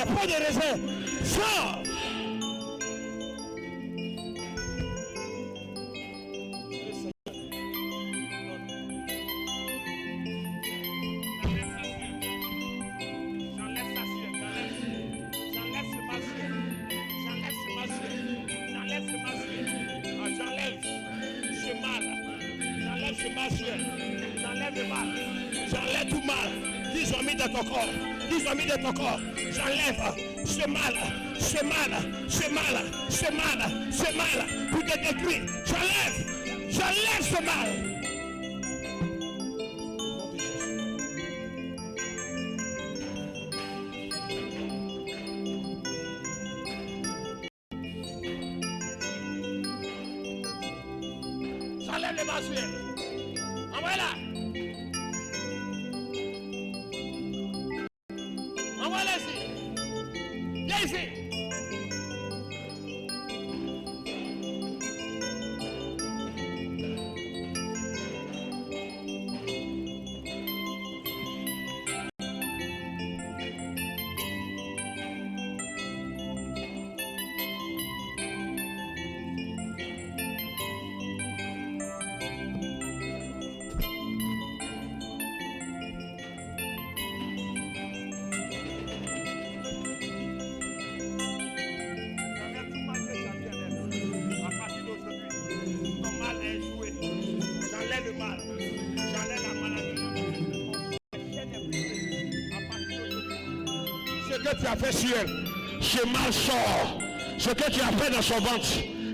la peau de raisin. Sors. J'enlève le mal, j'enlève tout mal qu'ils ont mis dans ton corps, qu'ils ont mis dans ton corps. J'enlève ce mal, ce mal, ce mal, ce mal, ce mal pour te détruire. J'enlève ce mal. J'enlève les mensuels. Envoie-la. Envoie-la ici. Viens ici. Ce que tu as fait sur elle, ce mal sort. Ce que tu as fait dans son ventre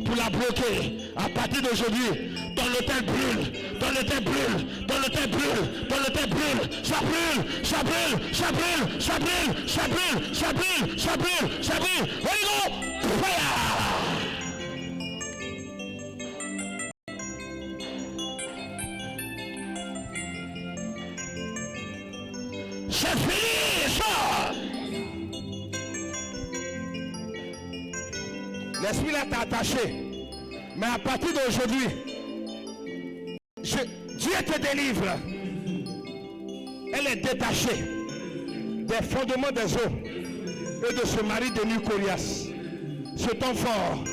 pour la bloquer, à partir d'aujourd'hui, ton hôtel brûle, ton hôtel brûle, ton hôtel brûle, ton hôtel brûle, ça brûle, ça brûle, ça brûle, ça brûle, ça brûle, ça brûle, ça brûle, ça brûle. Holy Ghost, fire! C'est fini, sort! L'esprit là t'a attaché. Mais à partir d'aujourd'hui, Dieu te délivre. Elle est détachée des fondements des eaux et de ce mari de Nicorias. Ce temps fort,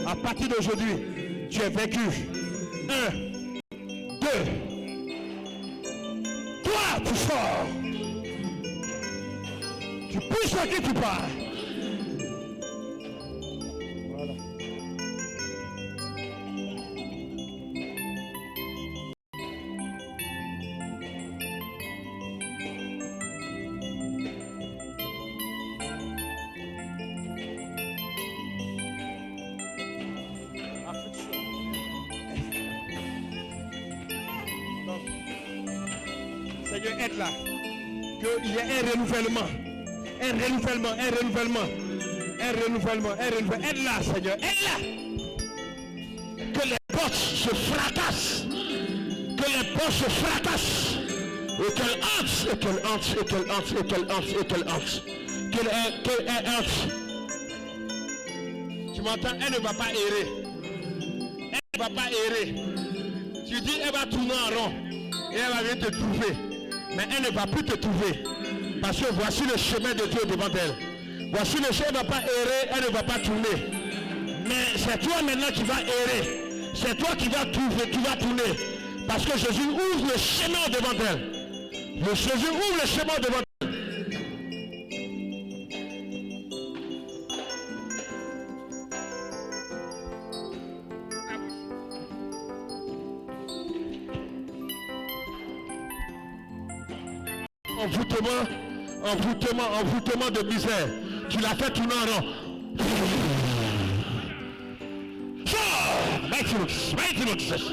à partir d'aujourd'hui, tu es vaincu. 1, 2. Toi, tu sors. Tu pousses sortir, tu pars. Voilà. Seigneur, aide là. Qu'il y ait un renouvellement. Un renouvellement, un renouvellement. Un renouvellement, un renouvellement. Aide là, Seigneur, aide là. Que les portes se fracassent. Que les portes se fracassent. Et qu'elle entre, et qu'elle entre, et qu'elle entre, et qu'elle entre, et qu'elle entre. Qu'elle entre. Tu m'entends? Elle ne va pas errer. Elle ne va pas errer. Tu dis, elle va tourner en rond. Et elle va venir te trouver. Mais elle ne va plus te trouver. Parce que voici le chemin de Dieu devant elle. Voici le chemin, elle ne va pas errer, elle ne va pas tourner. Mais c'est toi maintenant qui vas errer. C'est toi qui vas trouver, qui vas tourner. Parce que Jésus ouvre le chemin devant elle. Jésus ouvre le chemin devant elle. Envoûtement de misère. Tu l'as fait tourner en rond. Mighty Lord Jesus. Mighty Lord Jesus.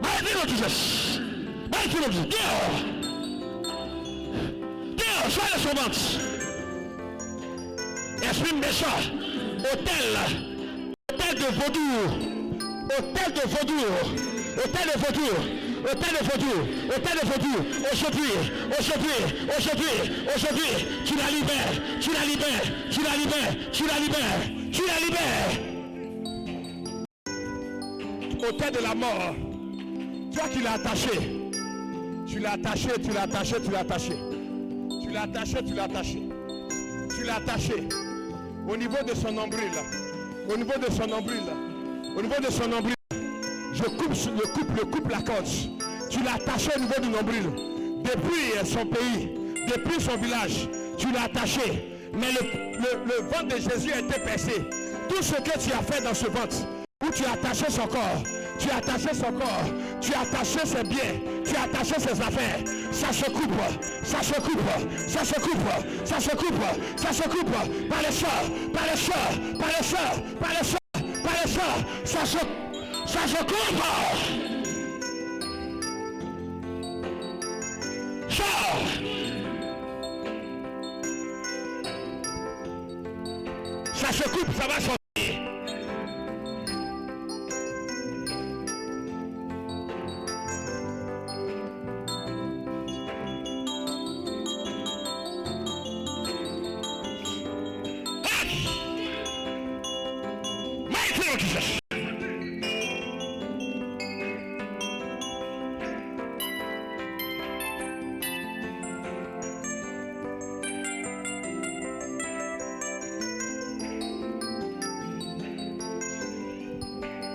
Mighty Lord Jesus. Mighty Lord Jesus. Dieu, sois la sauvante. Esprit méchant. Hôtel de vaudou. Hôtel de vaudou. Hôtel de vaudou. Hôtel de vaudou, hôtel de vaudou, aujourd'hui, tu la libères, tu la libères, tu la libères, tu la libères, tu la libères. Hôtel de la mort, toi qui l'as attaché, tu l'as attaché, tu l'as attaché, tu l'as attaché, tu l'as attaché, tu l'as attaché, tu l'as attaché au niveau de son nombril. Au niveau de son nombril. Au niveau de son nombril. Je coupe la corde. Tu l'as attaché au niveau du nombril. Depuis son pays, depuis son village, tu l'as attaché. Mais le ventre de Jésus a été percé. Tout ce que tu as fait dans ce ventre, où tu as attaché son corps, tu as attaché son corps, tu as attaché ses biens, tu as attaché ses affaires, ça se coupe, ça se coupe, ça se coupe, ça se coupe, ça se coupe, par les chars, par les chars, par les chars, par les chars, par les chars, ça se coupe. Chars. Ça se coupe, ça va sortir.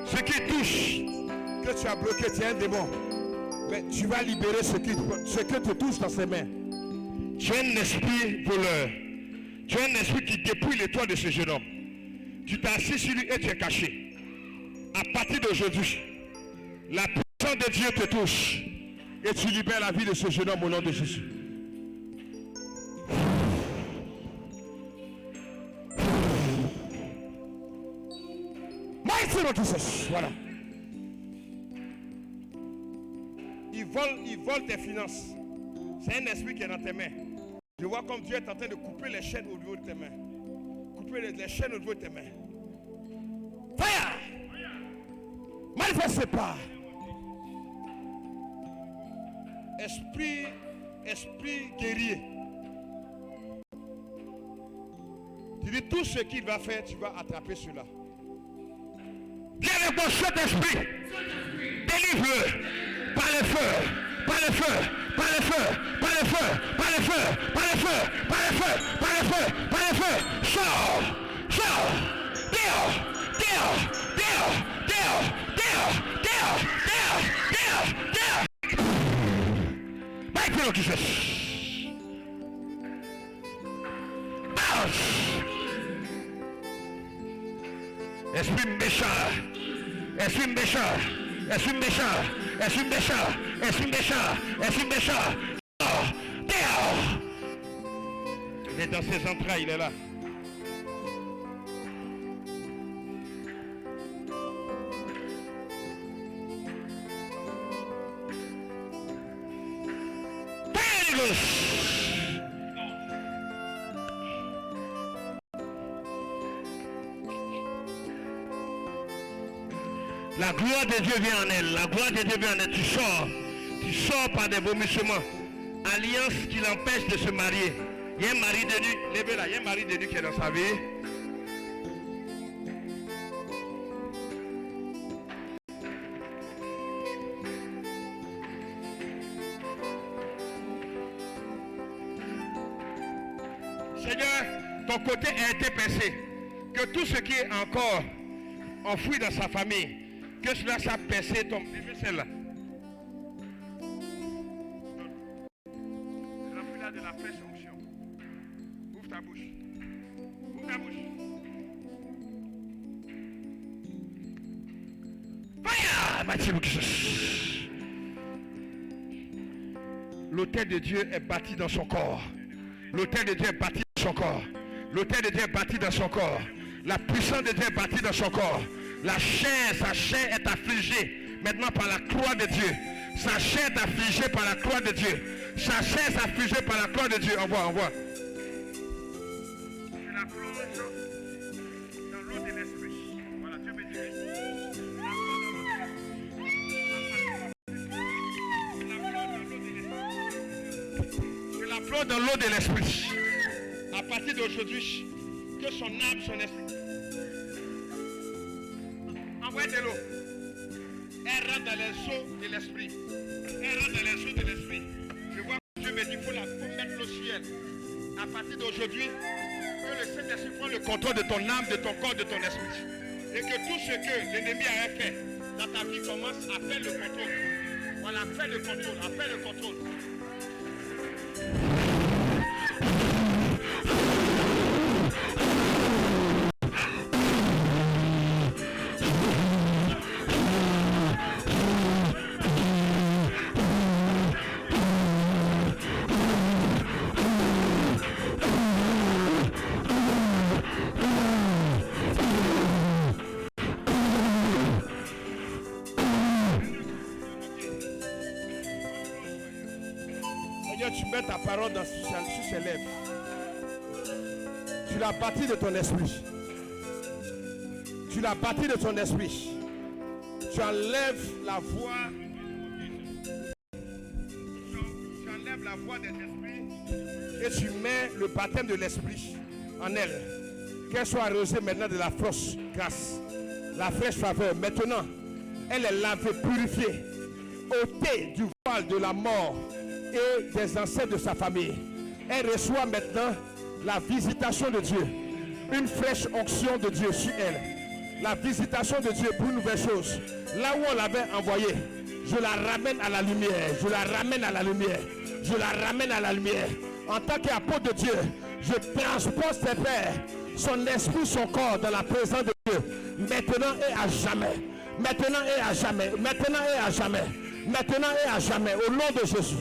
Ce qui touche, que tu as bloqué, tu es un démon. Mais tu vas libérer ce que te touche dans ses mains. Tu es un esprit voleur. Tu es un esprit qui dépouille les toits de ce jeune homme. Tu t'es assis sur lui et tu es caché. À partir d'aujourd'hui, la puissance de Dieu te touche. Et tu libères la vie de ce jeune homme au nom de Jésus. Voilà. Il vole tes finances. C'est un esprit qui est dans tes mains. Je vois comme Dieu est en train de couper les chaînes au niveau de tes mains. Couper les chaînes au niveau de tes mains. Fire! Manifeste pas. Esprit guerrier. Tu dis tout ce qu'il va faire, tu vas attraper cela. Viens avec mon Saint-Esprit. Délivre-le par le feu, par le feu, par le feu, par le feu, par le feu, par le feu, par le feu, par le feu, par le feu. Sors, sors, dehors, dehors, dehors, dehors, dehors, dehors, dehors, dehors, dehors. Maintenant qui fait. Bounce. Esprit méchant, esprit méchant, esprit méchant, esprit méchant, esprit méchant, esprit méchant. Dehors. Il est dans ses entrailles, il est là. La gloire de Dieu vient en elle. La gloire de Dieu vient en elle. Tu sors par des vomissements. Alliance qui l'empêche de se marier. Il y a un mari de nuit. Levez là. Il y a un mari de nuit qui est dans sa vie. Seigneur, ton côté a été percé. Que tout ce qui est encore enfoui dans sa famille, que cela soit percé, ton bébé, celle-là. Remplis-la de la fraîche onction. Ouvre ta bouche. Ouvre ta bouche. L'autel de Dieu est bâti dans son corps. L'autel de Dieu est bâti dans son corps. L'autel de Dieu est bâti dans son corps. La puissance de Dieu est bâtie dans son corps. La chair, sa chair est affligée maintenant par la croix de Dieu. Sa chair est affligée par la croix de Dieu. Sa chair est affligée par la croix de Dieu. Envoie. Tu la plonges dans l'eau de l'esprit. Voilà, Dieu me dit. Tu la plonges dans l'eau de l'esprit. À partir d'aujourd'hui, que son âme, son esprit. Envoie de l'eau. Elle rentre dans les eaux de l'esprit. Elle rentre dans les eaux de l'esprit. Je vois que Dieu me dit qu'il faut mettre l'eau sur elle. À partir d'aujourd'hui, que Saint-Esprit prend le contrôle de ton âme, de ton corps, de ton esprit. Et que tout ce que l'ennemi a fait dans ta vie commence à faire le contrôle. Voilà, fais le contrôle, fais le contrôle. Tu mets ta parole sur ses lèvres. Tu l'as bâti de ton esprit. Tu l'as bâti de ton esprit. Tu enlèves la voix. Tu enlèves la voix des esprits. Et tu mets le baptême de l'esprit en elle. Qu'elle soit arrosée maintenant de la fraîche grâce. La fraîche faveur. Maintenant, elle est lavée, purifiée. Ôtée du voile de la mort et des ancêtres de sa famille. Elle reçoit maintenant la visitation de Dieu, une fraîche onction de Dieu sur elle, la visitation de Dieu pour une nouvelle chose. Là où on l'avait envoyée, je la ramène à la lumière, je la ramène à la lumière, je la ramène à la lumière. En tant qu'apôtre de Dieu, je transpose tes pères, son esprit, son corps dans la présence de Dieu, maintenant et à jamais, maintenant et à jamais, maintenant et à jamais, maintenant et à jamais, au nom de Jésus.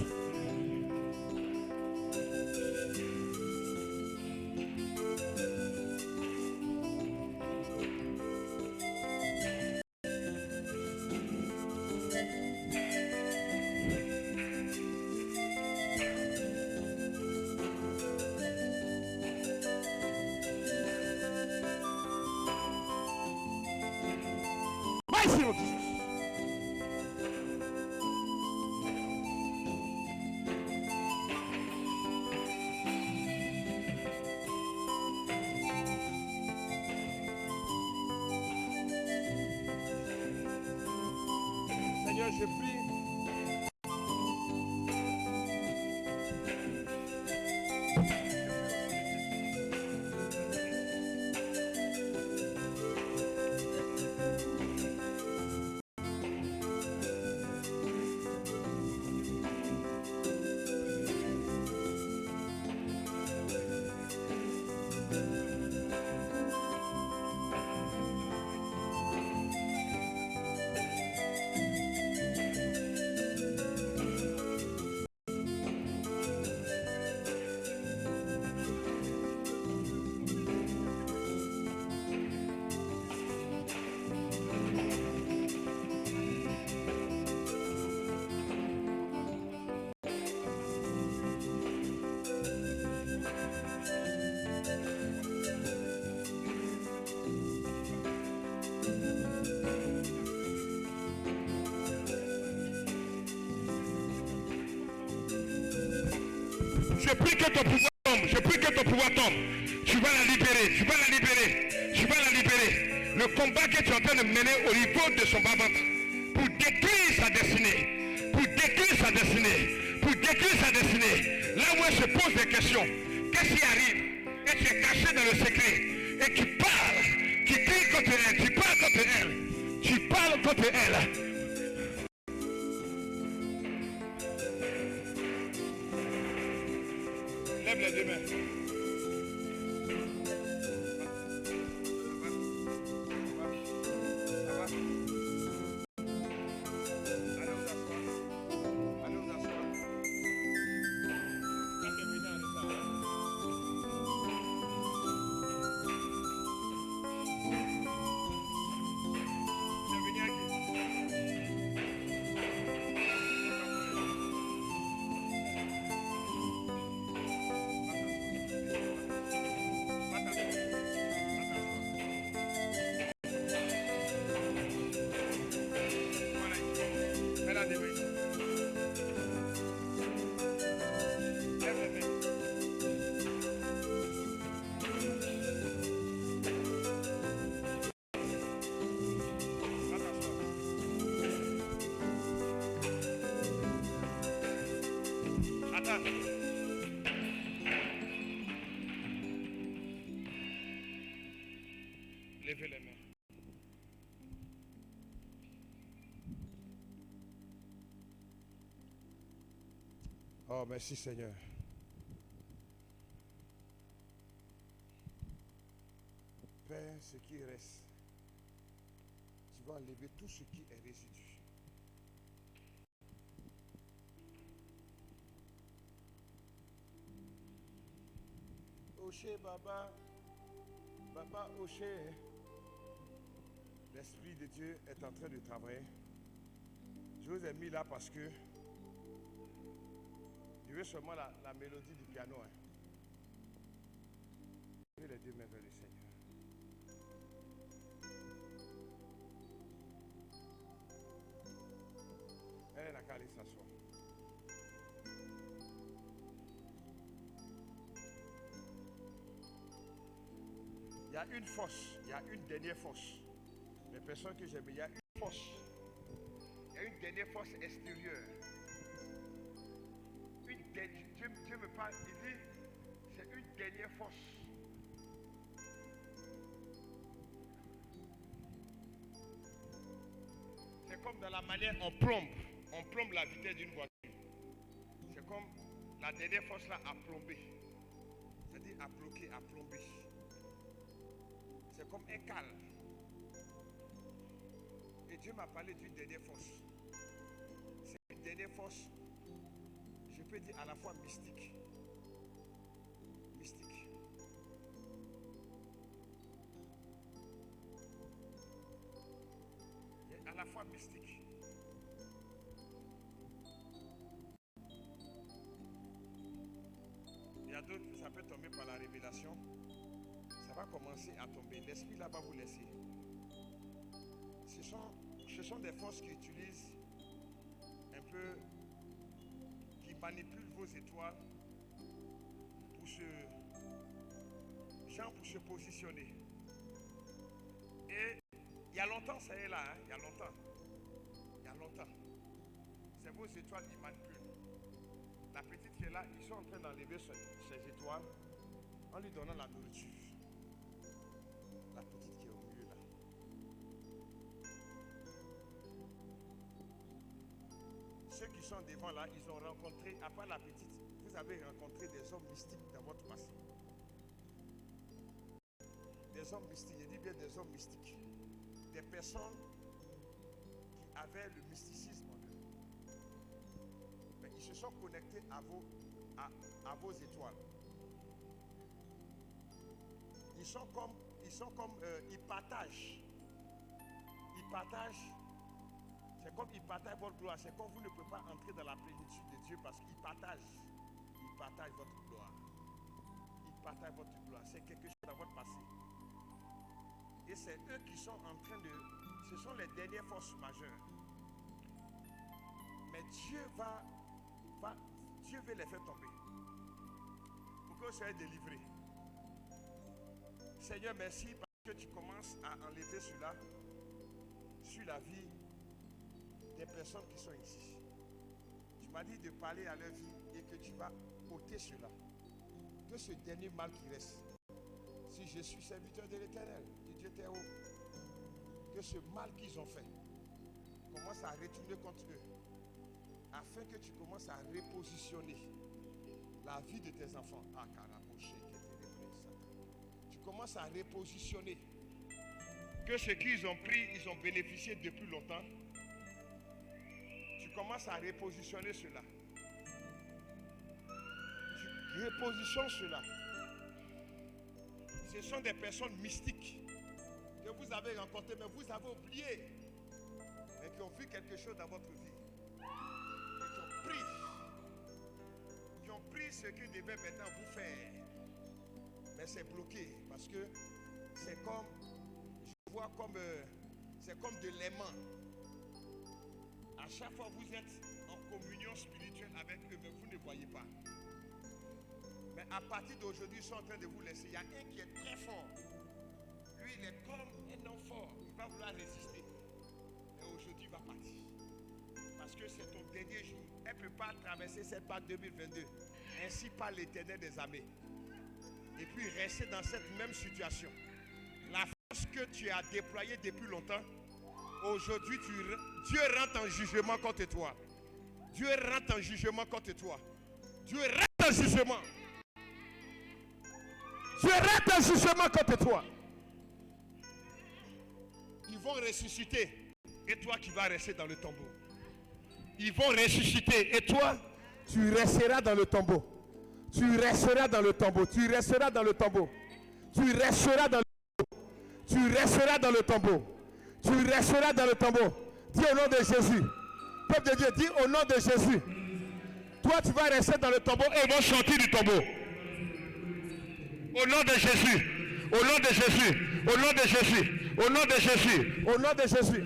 Seigneur, je prie. Je prie que ton pouvoir tombe. Je prie que ton pouvoir tombe. Tu vas la libérer. Tu vas la libérer. Tu vas la libérer. Le combat que tu es en train de mener au niveau de son bas-ventre pour détruire sa destinée. Pour détruire sa destinée. Pour détruire sa destinée. Là où elle se pose des questions. Qu'est-ce qui arrive? Et tu es caché dans le secret. Et tu parles. Tu cries contre elle. Tu parles contre elle. Tu parles contre elle. Lève les deux mains. Oh, merci Seigneur. Père, ce qui reste, tu vas enlever tout ce qui est résidu. Oché, Baba, Baba, Oché. L'Esprit de Dieu est en train de travailler. Je vous ai mis là parce que je veux seulement la mélodie du piano. Levez les deux mains vers le Seigneur. Elle n'a qu'à aller s'asseoir. Il y a une force, il y a une dernière force. Les personnes que j'aime, il y a une force. Il y a une dernière force extérieure. Dieu me parle, il dit, c'est une dernière force. C'est comme dans la manière, on plombe la vitesse d'une voiture. C'est comme la dernière force là à plomber. C'est-à-dire à bloquer, à plomber. C'est comme un cal. Et Dieu m'a parlé d'une dernière force. C'est une dernière force, je peux dire à la fois mystique. Mystique. Et à la fois mystique. Il y a d'autres, ça peut tomber par la révélation. Ça va commencer à tomber. L'esprit là va vous laisser. Ce sont des forces qui utilisent un peu, qui manipulent vos étoiles pour se positionner. Et il y a longtemps, ça est là, hein? Il y a longtemps. C'est vos étoiles qui manipulent. La petite qui est là, ils sont en train d'enlever ses étoiles en lui donnant la nourriture. La petite qui est au milieu là. Ceux qui sont devant là, ils ont rencontré, à part la petite, vous avez rencontré des hommes mystiques dans votre passé. Des hommes mystiques, je dis bien des hommes mystiques. Des personnes qui avaient le mysticisme en eux. Mais ils se sont connectés à vos étoiles. Ils partagent. C'est comme ils partagent votre gloire. C'est comme vous ne pouvez pas entrer dans la plénitude de Dieu parce qu'ils partagent. Ils partagent votre gloire. C'est quelque chose dans votre passé. Et c'est eux qui sont en train de... Ce sont les dernières forces majeures. Mais Dieu veut les faire tomber. Pour que vous soyez délivrés. Seigneur, merci parce que tu commences à enlever cela sur la vie des personnes qui sont ici. Tu m'as dit de parler à leur vie et que tu vas ôter cela. Que ce dernier mal qui reste, si je suis serviteur de l'Éternel, du Dieu très haut, que ce mal qu'ils ont fait commence à retourner contre eux, afin que tu commences à repositionner la vie de tes enfants. Ah, caraboché, tu commences à repositionner que ce qu'ils ont pris, ils ont bénéficié depuis longtemps. Tu commences à repositionner cela. Tu repositionnes cela. Ce sont des personnes mystiques que vous avez rencontrées, mais vous avez oublié, mais qui ont vu quelque chose dans votre vie. Et qui ont pris ce qu'ils devaient maintenant vous faire. Mais c'est bloqué parce que c'est comme, je vois comme, c'est comme de l'aimant. À chaque fois vous êtes en communion spirituelle avec eux, mais vous ne voyez pas. Mais à partir d'aujourd'hui, ils sont en train de vous laisser. Il y a un qui est très fort. Lui, il est comme un homme fort. Il va vouloir résister. Mais aujourd'hui, il va partir. Parce que c'est ton dernier jour. Elle ne peut pas traverser cette part 2022. Ainsi parle l'Éternel des armées. Et puis rester dans cette même situation. La force que tu as déployée depuis longtemps, aujourd'hui, Dieu rentre en jugement contre toi. Dieu rentre en jugement contre toi. Dieu reste un jugement. Dieu reste un jugement contre toi. Ils vont ressusciter. Et toi qui vas rester dans le tombeau. Ils vont ressusciter. Et toi, tu resteras dans le tombeau. Tu resteras dans le tombeau. Tu resteras dans le tombeau. Tu resteras dans le tombeau. Tu resteras dans le tombeau. Tu resteras dans le tombeau. Dis au nom de Jésus. Peuple de Dieu, dis au nom de Jésus. Toi, tu vas rester dans le tombeau et ils vont sortir du tombeau. Au nom de Jésus. Au nom de Jésus. Au nom de Jésus. Au nom de Jésus. Au nom de Jésus.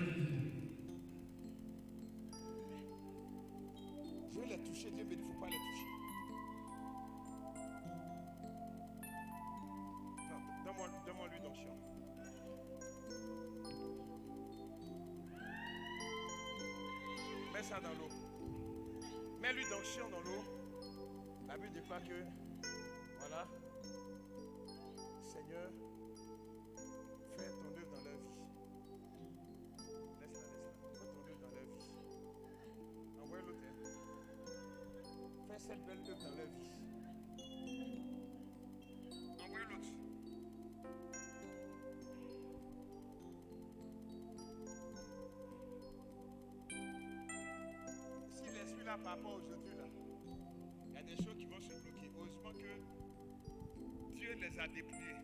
Je vais les toucher. Dieu me dit, il ne faut pas les toucher. Non, donne-moi lui d'onction. Mets ça dans l'eau. Mets lui d'onction dans l'eau. La Bible déclare que, voilà, Seigneur, fais ton œuvre dans leur vie. Laisse-la. Fais ton œuvre dans leur vie. Envoie l'autre. Fais cette belle œuvre dans leur vie. Envoie l'autre. Si l'esprit là par rapport aujourd'hui là, il y a des choses qui vont se bloquer. Heureusement que Dieu les a dépouillés.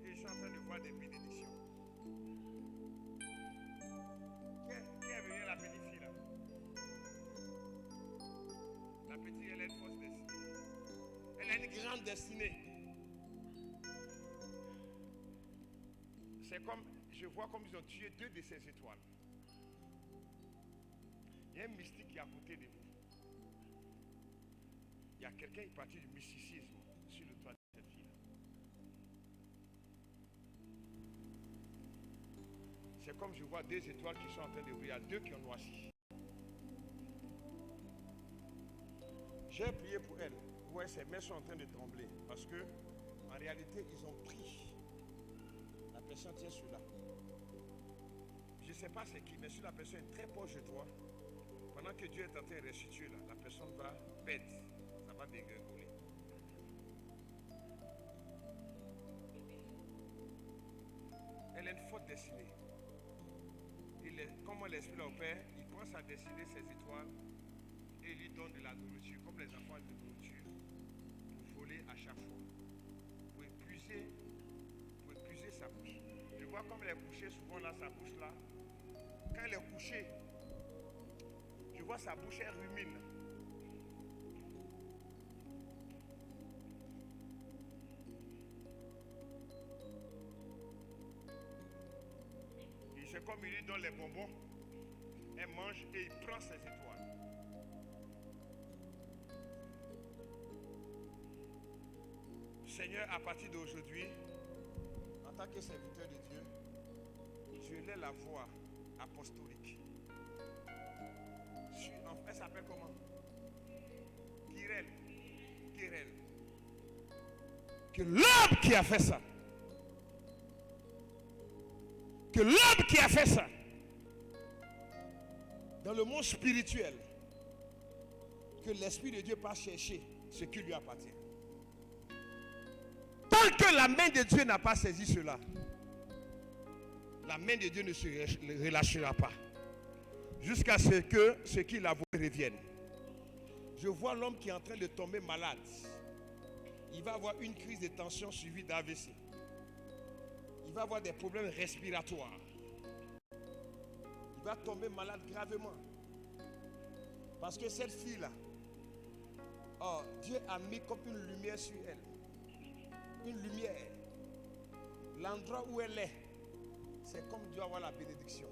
Et je suis en train de voir des bénédictions. Qui est venu la petite fille là? La petite, elle a une fausse destinée. Elle a une grande destinée. C'est comme, je vois comme ils ont tué 2 de ces étoiles. Il y a un mystique qui est à côté de vous. Il y a quelqu'un qui est parti du mysticisme sur le toit de cette fille. C'est comme je vois 2 étoiles qui sont en train de briller. Il y a 2 qui ont noirci. J'ai prié pour elle. Ouais, ses mains sont en train de trembler. Parce que, en réalité, ils ont pris. La personne tient celui-là. Je ne sais pas c'est qui, mais si la personne est très proche de toi, pendant que Dieu est en train de restituer là, la personne va perdre. Ça va dégringoler. Elle a une faute destinée. Comment l'esprit l'opère, il prend sa destinée, ses étoiles, et il lui donne de la nourriture, comme les enfants de nourriture, pour voler à chaque fois. Pour épuiser sa bouche. Je vois comme elle est couchée souvent là, sa bouche là. Quand elle est couchée, je vois sa bouche, elle rumine. Et c'est comme il lui donne les bonbons. Elle mange et il prend ses étoiles. Seigneur, à partir d'aujourd'hui, en tant que serviteur de Dieu, je l'ai la voix apostolique. Elle s'appelle comment? Kirel. Que l'homme qui a fait ça, dans le monde spirituel, que l'Esprit de Dieu passe chercher ce qui lui appartient. Tant que la main de Dieu n'a pas saisi cela, la main de Dieu ne se relâchera pas. Jusqu'à ce que ce qu'il a voulu revienne. Je vois l'homme qui est en train de tomber malade. Il va avoir une crise de tension suivie d'AVC. Il va avoir des problèmes respiratoires. Il va tomber malade gravement. Parce que cette fille-là, oh, Dieu a mis comme une lumière sur elle. Une lumière. L'endroit où elle est, c'est comme Dieu avoir la bénédiction.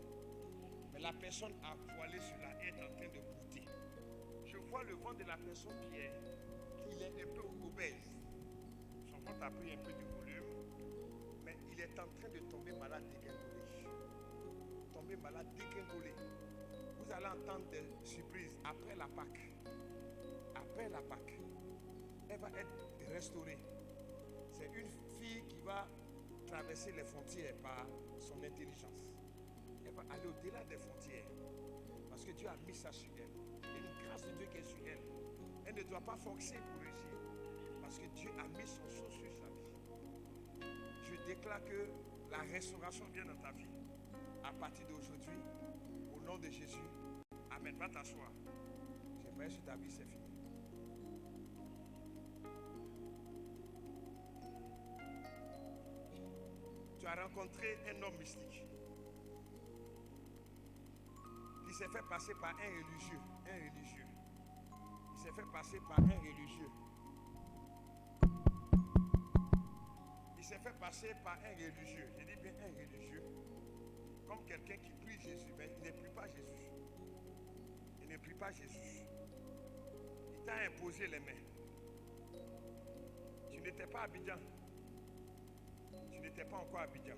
Mais la personne a voilé cela, est en train de goûter. Je vois le ventre de la personne qui est un peu obèse. Son ventre a pris un peu de volume, mais il est en train de tomber malade dégringolé. Tomber malade dégringolé. Vous allez entendre des surprises après la Pâque. Après la Pâque, elle va être restaurée. C'est une fille qui va traverser les frontières par son intelligence. Elle va aller au-delà des frontières. Parce parce que Dieu a mis ça sur elle. Il y a une grâce de Dieu qui est sur elle. Elle ne doit pas forcer pour réussir. Parce que Dieu a mis son sceau sur sa vie. Je déclare que la restauration vient dans ta vie. À partir d'aujourd'hui, au nom de Jésus. Amen. Va t'asseoir. J'aimerais sur ta vie, c'est fini. Tu as rencontré un homme mystique qui s'est fait passer par un religieux. Il s'est fait passer par un religieux. Il s'est fait passer par un religieux. Je dis bien un religieux. Comme quelqu'un qui prie Jésus, mais il ne prie pas Jésus. Il ne prie pas Jésus. Il t'a imposé les mains. Tu n'étais pas à Abidjan. Tu n'étais pas encore à Abidjan.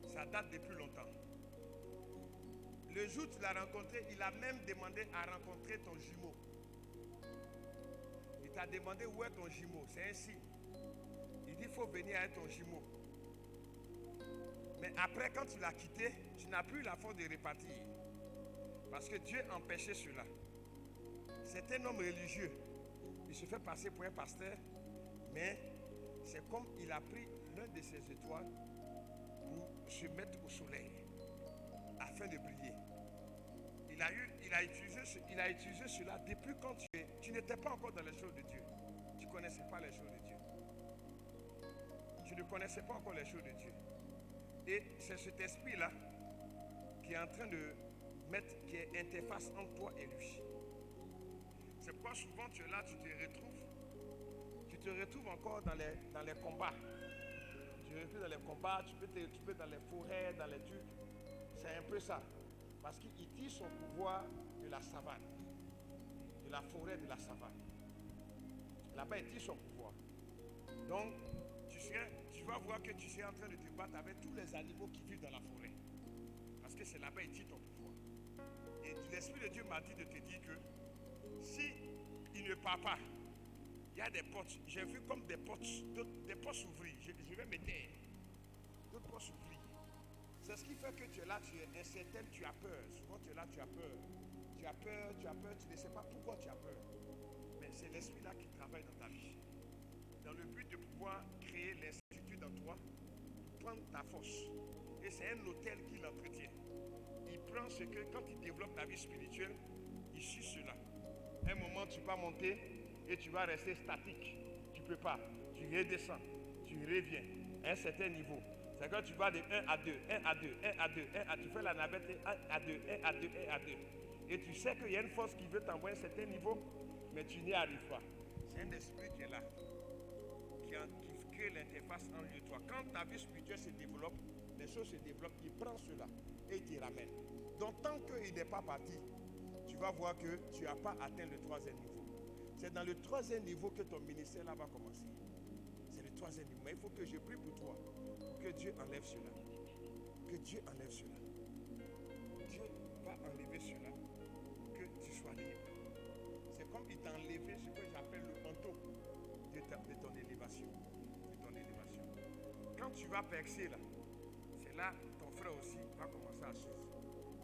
Ça date depuis longtemps. Le jour où tu l'as rencontré, il a même demandé à rencontrer ton jumeau. Il t'a demandé où est ton jumeau. C'est un signe. Il dit il faut venir avec ton jumeau. Mais après, quand tu l'as quitté, tu n'as plus la force de repartir. Parce que Dieu empêchait cela. C'est un homme religieux. Il se fait passer pour un pasteur, mais c'est comme il a pris l'un de ses étoiles pour se mettre au soleil afin de briller. Il a utilisé cela depuis quand tu n'étais pas encore dans les choses de Dieu. Tu ne connaissais pas les choses de Dieu. Tu ne connaissais pas encore les choses de Dieu. Et c'est cet esprit-là qui est en train de mettre, qui est interface entre toi et lui. C'est pourquoi souvent tu es là, tu te retrouves encore dans les combats. Tu te retrouves dans les combats, tu peux dans les forêts, dans les trucs. C'est un peu ça. Parce qu'il tire son pouvoir de la savane, de la forêt de la savane. Là-bas, il tire son pouvoir. Donc, tu vas voir que tu seras en train de te battre avec tous les animaux qui vivent dans la forêt. Parce que c'est là-bas qu'il tire ton pouvoir. Et l'Esprit de Dieu m'a dit de te dire que si il ne part pas, il y a des portes. J'ai vu comme des portes s'ouvrir. Je vais me taire. D'autres portes s'ouvrir. C'est ce qui fait que tu es là, tu es incertain, tu as peur. Souvent tu es là, tu as peur. Tu as peur, tu ne sais pas pourquoi tu as peur. Mais c'est l'esprit-là qui travaille dans ta vie. Dans le but de pouvoir créer l'institut dans toi, prendre ta force. Et c'est un hôtel qui l'entretient. Il prend ce que, quand il développe ta vie spirituelle, il suit cela. Un moment, tu vas monter et tu vas rester statique. Tu ne peux pas. Tu redescends, tu reviens à un certain niveau. C'est quand tu vas de 1 à 2, 1 à 2, 1 à 2, 1 à 2, tu fais la navette 1 à 2, 1 à 2, 1 à 2. Et tu sais qu'il y a une force qui veut t'envoyer à un certain niveau, mais tu n'y arrives pas. C'est un esprit qui est là, qui crée l'interface en lieu de toi. Quand ta vie spirituelle se développe, les choses se développent, il prend cela et il t'y ramène. Donc tant qu'il n'est pas parti, tu vas voir que tu n'as pas atteint le 3e niveau. C'est dans le 3e niveau que ton ministère là va commencer. C'est le 3e niveau. Mais il faut que je prie pour toi. Pour que Dieu enlève cela. Que Dieu enlève cela. Dieu va enlever cela. Pour que tu sois libre. C'est comme il t'a enlevé ce que j'appelle le manteau de ton élévation. De ton élévation. Quand tu vas percer là, c'est là ton frère aussi va commencer à suivre.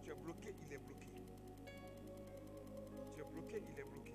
Tu es bloqué, il est bloqué. Tu es bloqué, il est bloqué.